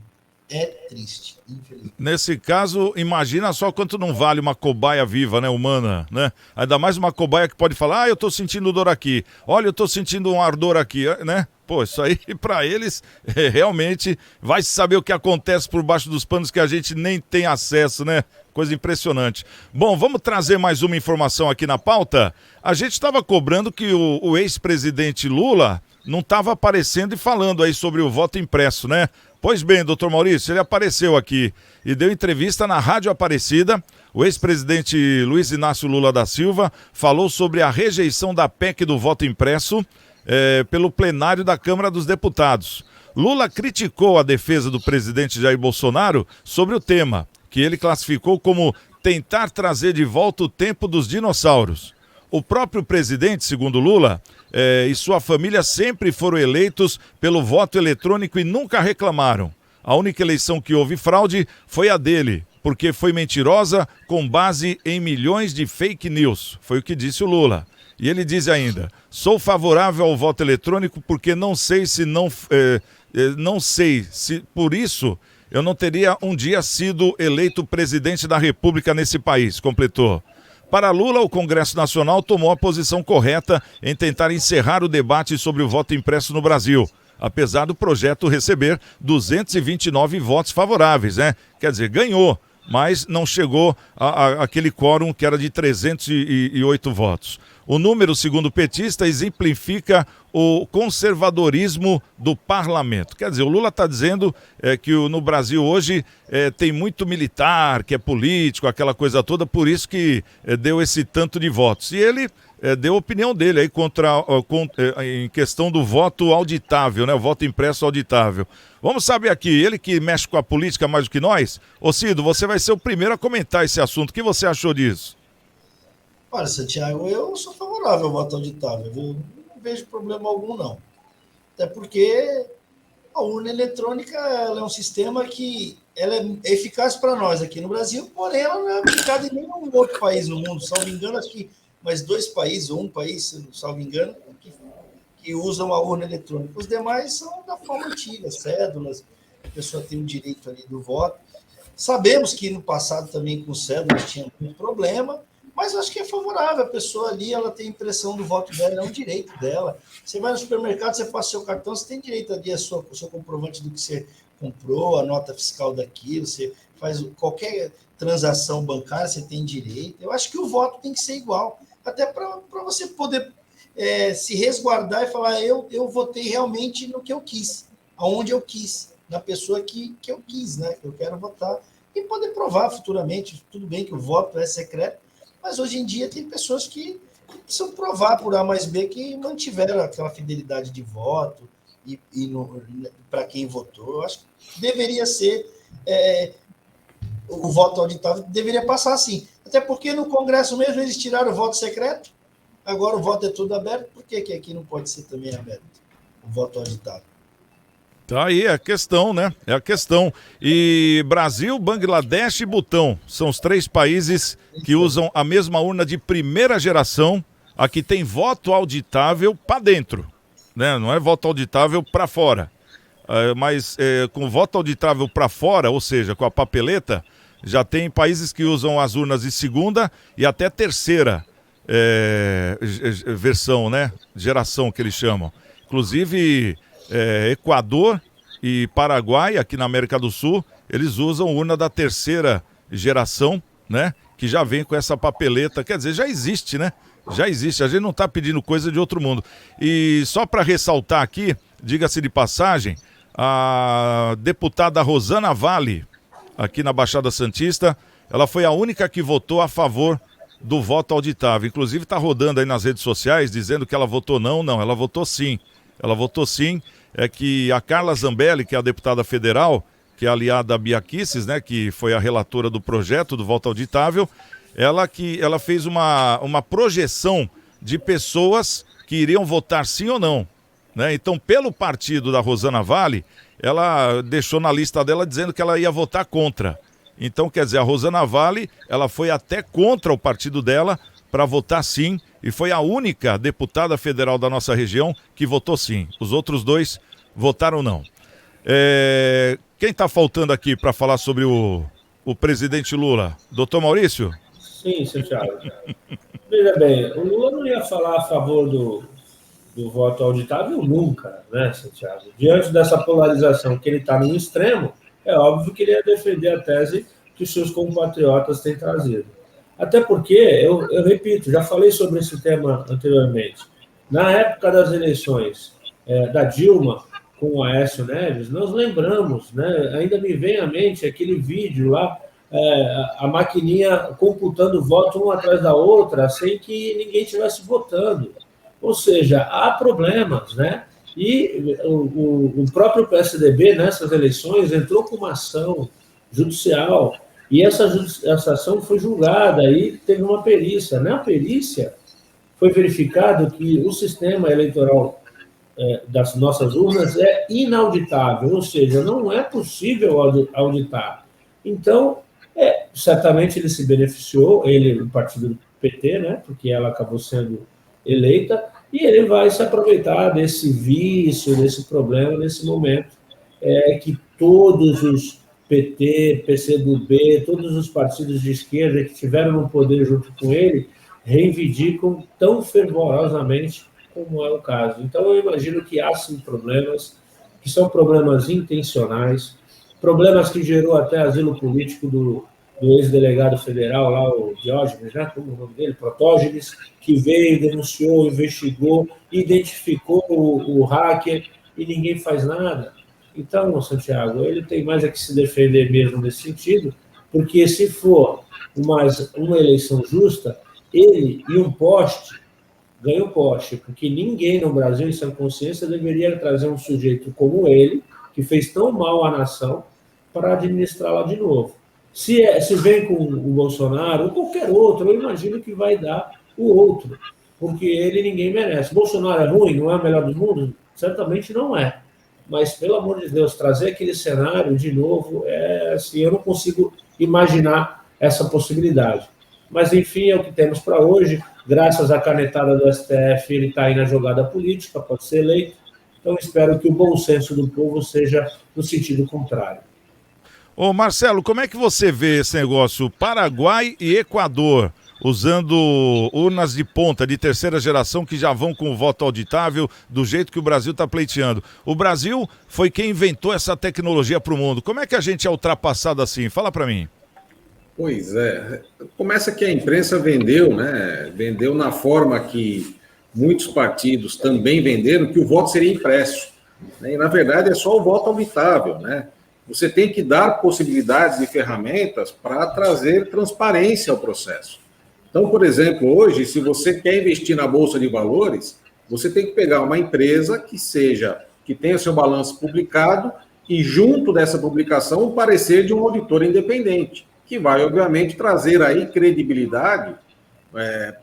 é triste, infelizmente. Nesse caso, imagina só quanto não vale uma cobaia viva, né, humana, né? Ainda mais uma cobaia que pode falar, eu tô sentindo dor aqui, olha, eu tô sentindo um ardor aqui, né? Pô, isso aí para eles realmente vai saber o que acontece por baixo dos panos que a gente nem tem acesso, né? Coisa impressionante. Bom, vamos trazer mais uma informação aqui na pauta. A gente estava cobrando que o ex-presidente Lula não estava aparecendo e falando aí sobre o voto impresso, né? Pois bem, doutor Maurício, ele apareceu aqui e deu entrevista na Rádio Aparecida. O ex-presidente Luiz Inácio Lula da Silva falou sobre a rejeição da PEC do voto impresso pelo plenário da Câmara dos Deputados. Lula criticou a defesa do presidente Jair Bolsonaro sobre o tema, que ele classificou como tentar trazer de volta o tempo dos dinossauros. O próprio presidente, segundo Lula, e sua família sempre foram eleitos pelo voto eletrônico e nunca reclamaram. A única eleição que houve fraude foi a dele, porque foi mentirosa com base em milhões de fake news. Foi o que disse o Lula. E ele diz ainda, sou favorável ao voto eletrônico porque não sei se por isso eu não teria um dia sido eleito presidente da República nesse país, completou. Para Lula, o Congresso Nacional tomou a posição correta em tentar encerrar o debate sobre o voto impresso no Brasil, apesar do projeto receber 229 votos favoráveis, né? Quer dizer, ganhou, mas não chegou àquele quórum que era de 308 votos. O número, segundo o petista, exemplifica o conservadorismo do parlamento. Quer dizer, o Lula está dizendo que no Brasil hoje tem muito militar, que é político, aquela coisa toda, por isso que deu esse tanto de votos. E ele deu a opinião dele aí em questão do voto auditável, né? O voto impresso auditável. Vamos saber aqui, ele que mexe com a política mais do que nós. Ô Cido, você vai ser o primeiro a comentar esse assunto. O que você achou disso? Olha, Santiago, eu sou favorável ao voto auditável, viu? Não vejo problema algum, não. Até porque a urna eletrônica ela é um sistema que ela é eficaz para nós aqui no Brasil, porém ela não é aplicada em nenhum outro país no mundo. Salvo engano, acho que mais 2 países, ou um país, salvo engano, que usam a urna eletrônica. Os demais são da forma antiga, cédulas, a pessoa tem o direito ali do voto. Sabemos que no passado também com cédulas tinha muito problema, mas eu acho que é favorável. A pessoa ali, ela tem a impressão do voto dela, é um direito dela. Você vai no supermercado, você passa o seu cartão, você tem direito ali o seu comprovante do que você comprou, a nota fiscal daquilo, você faz qualquer transação bancária, você tem direito. Eu acho que o voto tem que ser igual, até para você poder se resguardar e falar, eu votei realmente no que eu quis, aonde eu quis, na pessoa que eu quis, né? Que eu quero votar, e poder provar futuramente. Tudo bem que o voto é secreto, mas hoje em dia tem pessoas que precisam provar por A mais B que mantiveram aquela fidelidade de voto e para quem votou. Eu acho que deveria ser o voto auditável, deveria passar assim. Até porque no Congresso mesmo eles tiraram o voto secreto, agora o voto é tudo aberto, por que aqui não pode ser também aberto o voto auditável? Tá aí, é a questão, né? É a questão. E Brasil, Bangladesh e Butão são os 3 países que usam a mesma urna de primeira geração. Aqui tem voto auditável para dentro, né? Não é voto auditável para fora. Mas com voto auditável para fora, ou seja, com a papeleta, já tem países que usam as urnas de segunda e até terceira versão, né? Geração que eles chamam. Inclusive Equador e Paraguai, aqui na América do Sul, eles usam urna da terceira geração, né? Que já vem com essa papeleta, quer dizer, já existe, né? Já existe, a gente não está pedindo coisa de outro mundo. E só para ressaltar aqui, diga-se de passagem, a deputada Rosana Vale, aqui na Baixada Santista, ela foi a única que votou a favor do voto auditável. Inclusive está rodando aí nas redes sociais dizendo que ela votou não, ela votou sim. Ela votou sim, é que a Carla Zambelli, que é a deputada federal, que é aliada a Bia Kicis, né, que foi a relatora do projeto do voto auditável, ela fez uma projeção de pessoas que iriam votar sim ou não, né? Então, pelo partido da Rosana Vale, ela deixou na lista dela dizendo que ela ia votar contra. Então, quer dizer, a Rosana Vale, ela foi até contra o partido dela para votar sim, e foi a única deputada federal da nossa região que votou sim. Os outros 2 votaram não. Quem está faltando aqui para falar sobre o presidente Lula? Doutor Maurício? Sim, Santiago. Veja bem, o Lula não ia falar a favor do voto auditável nunca, né, Santiago? Diante dessa polarização que ele está no extremo, é óbvio que ele ia defender a tese que os seus compatriotas têm trazido. Até porque, eu repito, já falei sobre esse tema anteriormente, na época das eleições da Dilma com o Aécio Neves, nós lembramos, né, ainda me vem à mente aquele vídeo lá, a maquininha computando voto uma atrás da outra, sem que ninguém estivesse votando. Ou seja, há problemas, né? E o próprio PSDB, nessas eleições, entrou com uma ação judicial, e essa ação foi julgada, e teve uma perícia. Na perícia, foi verificado que o sistema eleitoral das nossas urnas é inauditável, ou seja, não é possível auditar. Então, certamente ele se beneficiou, o partido do PT, né, porque ela acabou sendo eleita, e ele vai se aproveitar desse vício, desse problema, nesse momento, que todos os PT, PCdoB, todos os partidos de esquerda que tiveram no poder junto com ele, reivindicam tão fervorosamente como é o caso. Então, eu imagino que há, sim, problemas, que são problemas intencionais, problemas que gerou até asilo político do ex-delegado federal, lá, o Diógenes, né? Como é o nome dele? Protógenes, que veio, denunciou, investigou, identificou o hacker e ninguém faz nada. Então, Santiago, ele tem mais que se defender mesmo nesse sentido, porque se for uma eleição justa, ele e um poste ganha o poste, porque ninguém no Brasil, em sã consciência, deveria trazer um sujeito como ele, que fez tão mal à nação, para administrá-la de novo. Se vem com o Bolsonaro ou qualquer outro, eu imagino que vai dar o outro, porque ele ninguém merece. Bolsonaro é ruim, não é o melhor do mundo? Certamente não é. Mas, pelo amor de Deus, trazer aquele cenário de novo, assim, eu não consigo imaginar essa possibilidade. Mas, enfim, é o que temos para hoje. Graças à canetada do STF, ele está aí na jogada política, pode ser eleito. Então, espero que o bom senso do povo seja no sentido contrário. Ô Marcelo, como é que você vê esse negócio? Paraguai e Equador, usando urnas de ponta, de terceira geração, que já vão com o voto auditável, do jeito que o Brasil está pleiteando. O Brasil foi quem inventou essa tecnologia para o mundo. Como é que a gente é ultrapassado assim? Fala para mim. Pois é. Começa que a imprensa vendeu, né? Vendeu na forma que muitos partidos também venderam, que o voto seria impresso. E, na verdade, é só o voto auditável, né? Você tem que dar possibilidades e ferramentas para trazer transparência ao processo. Então, por exemplo, hoje, se você quer investir na Bolsa de Valores, você tem que pegar uma empresa que tenha seu balanço publicado e, junto dessa publicação, o parecer de um auditor independente, que vai, obviamente, trazer aí credibilidade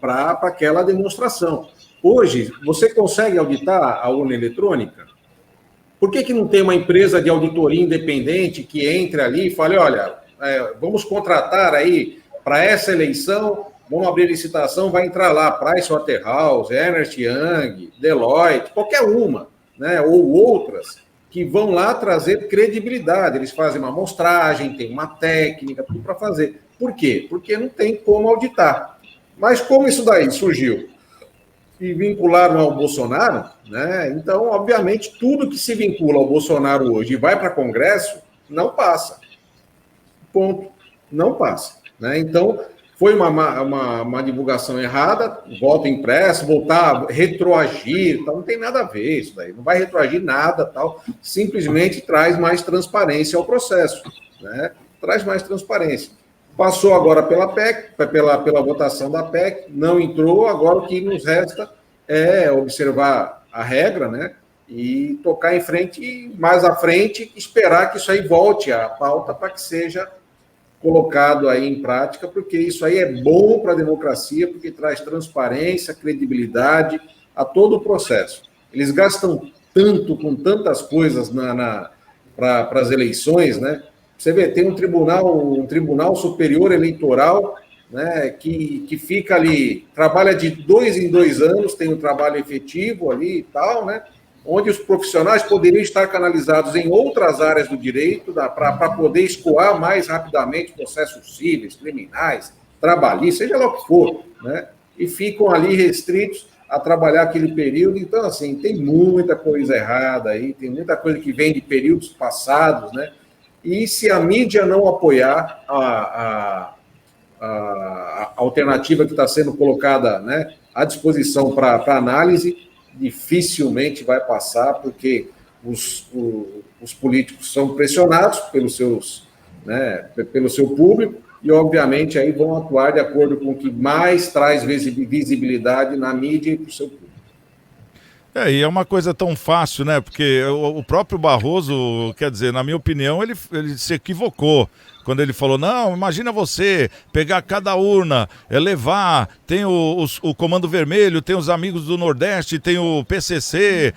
para aquela demonstração. Hoje, você consegue auditar a urna eletrônica? Por que não tem uma empresa de auditoria independente que entre ali e fale, olha, vamos contratar aí para essa eleição, vamos abrir licitação, vai entrar lá Pricewaterhouse, Ernst Young, Deloitte, qualquer uma, né, ou outras, que vão lá trazer credibilidade. Eles fazem uma amostragem, tem uma técnica, tudo para fazer. Por quê? Porque não tem como auditar. Mas como isso daí surgiu? E vincularam ao Bolsonaro, né? Então, obviamente, tudo que se vincula ao Bolsonaro hoje e vai para Congresso, não passa. Ponto. Não passa. Né? Então, foi uma divulgação errada, voto impresso, voltar, retroagir, tal, não tem nada a ver isso daí, não vai retroagir nada, tal, simplesmente traz mais transparência ao processo, né? Traz mais transparência. Passou agora pela PEC, pela votação da PEC, não entrou, agora o que nos resta é observar a regra, né? E tocar em frente, e mais à frente, esperar que isso aí volte à pauta para que seja colocado aí em prática, porque isso aí é bom para a democracia, porque traz transparência, credibilidade a todo o processo. Eles gastam tanto com tantas coisas para as eleições, né? Você vê, tem um tribunal superior eleitoral, né, que fica ali, trabalha de 2 em 2 anos, tem um trabalho efetivo ali e tal, né? onde os profissionais poderiam estar canalizados em outras áreas do direito para poder escoar mais rapidamente processos cíveis, criminais, trabalhistas, seja lá o que for, né? E ficam ali restritos a trabalhar aquele período. Então, assim, tem muita coisa errada aí, tem muita coisa que vem de períodos passados, né? E se a mídia não apoiar a alternativa que está sendo colocada, né, à disposição para análise, dificilmente vai passar, porque os políticos são pressionados pelos seus, né, pelo seu público, e, obviamente, aí vão atuar de acordo com o que mais traz visibilidade na mídia e para o seu público. E é uma coisa tão fácil, né? Porque o próprio Barroso, quer dizer, na minha opinião, ele se equivocou quando ele falou, não, imagina você pegar cada urna, levar, tem o Comando Vermelho, tem os Amigos do Nordeste, tem o PCC,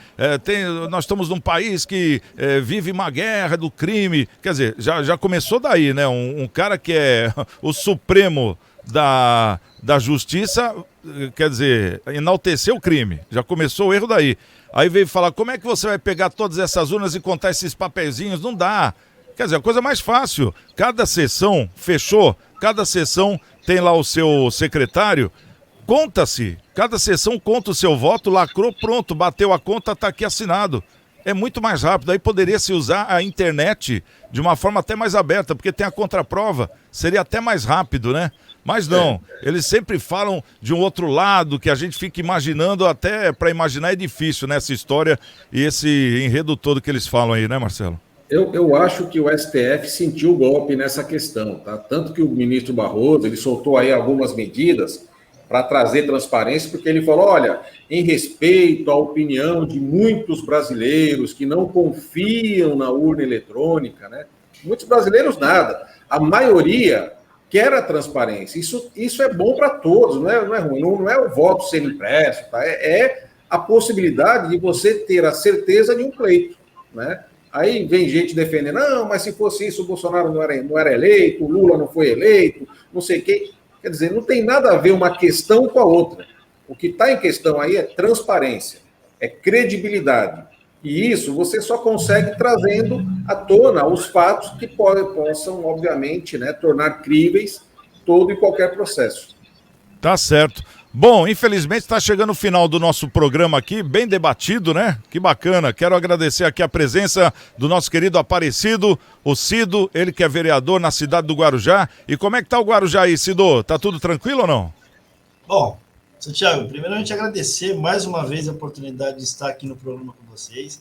nós estamos num país que vive uma guerra do crime. Quer dizer, já começou daí, né? Um cara que é o Supremo da Justiça, quer dizer, enaltecer o crime. Já começou o erro daí. Aí veio falar, como é que você vai pegar todas essas urnas e contar esses papeizinhos? Não dá. Quer dizer, a coisa mais fácil. Cada sessão, fechou, cada sessão tem lá o seu secretário, conta-se. Cada sessão conta o seu voto, lacrou, pronto, bateu a conta, está aqui assinado. É muito mais rápido. Aí poderia se usar a internet de uma forma até mais aberta, porque tem a contraprova. Seria até mais rápido, né? Mas não, eles sempre falam de um outro lado, que a gente fica imaginando, até para imaginar é difícil, né, essa história e esse enredo todo que eles falam aí, né, Marcelo? Eu acho que o STF sentiu o golpe nessa questão, tá? Tanto que o ministro Barroso, ele soltou aí algumas medidas para trazer transparência, porque ele falou, olha, em respeito à opinião de muitos brasileiros que não confiam na urna eletrônica, né? Muitos brasileiros nada, a maioria quer a transparência. Isso é bom para todos, não é ruim. Não é o voto ser impresso, tá? É a possibilidade de você ter a certeza de um pleito, né? Aí vem gente defendendo, não, mas se fosse isso, o Bolsonaro não era eleito, o Lula não foi eleito, não sei quem. Quer dizer, não tem nada a ver uma questão com a outra. O que está em questão aí é transparência, é credibilidade. E isso você só consegue trazendo à tona os fatos que possam, obviamente, né, tornar críveis todo e qualquer processo. Tá certo. Bom, infelizmente está chegando o final do nosso programa aqui, bem debatido, né? Que bacana. Quero agradecer aqui a presença do nosso querido Aparecido, o Cido, ele que é vereador na cidade do Guarujá. E como é que tá o Guarujá aí, Cido? Tá tudo tranquilo ou não? Bom, Santiago, primeiramente agradecer mais uma vez a oportunidade de estar aqui no programa com vocês.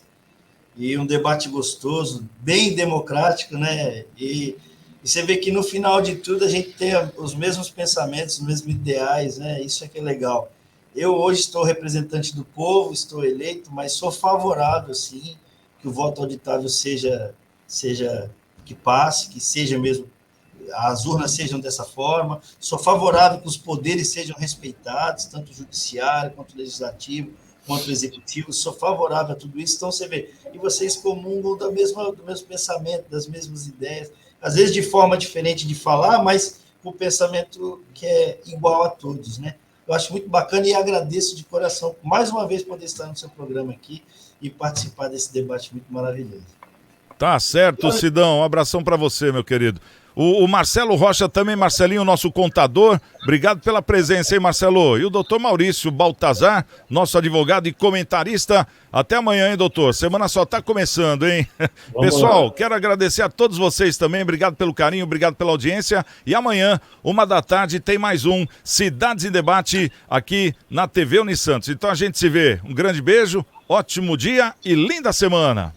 E um debate gostoso, bem democrático, né? E você vê que no final de tudo a gente tem os mesmos pensamentos, os mesmos ideais, né? Isso é que é legal. Eu hoje estou representante do povo, estou eleito, mas sou favorável, sim, que o voto auditável seja que passe, que seja mesmo, as urnas sejam dessa forma. Sou favorável que os poderes sejam respeitados, tanto o judiciário quanto o legislativo, quanto o executivo. Sou favorável a tudo isso. Então você vê, e vocês comungam do mesmo pensamento, das mesmas ideias, às vezes de forma diferente de falar, mas com o pensamento que é igual a todos, né? Eu acho muito bacana e agradeço de coração, mais uma vez, poder estar no seu programa aqui e participar desse debate muito maravilhoso. Tá certo, Sidão. Um abração para você, meu querido. O Marcelo Rocha também, Marcelinho, nosso contador. Obrigado pela presença, hein, Marcelo? E o doutor Maurício Baltazar, nosso advogado e comentarista. Até amanhã, hein, doutor? Semana só tá começando, hein? Pessoal, quero agradecer a todos vocês também. Obrigado pelo carinho, obrigado pela audiência. E amanhã, 13h, tem mais um Cidades em Debate aqui na TV Unisantos. Então a gente se vê. Um grande beijo, ótimo dia e linda semana.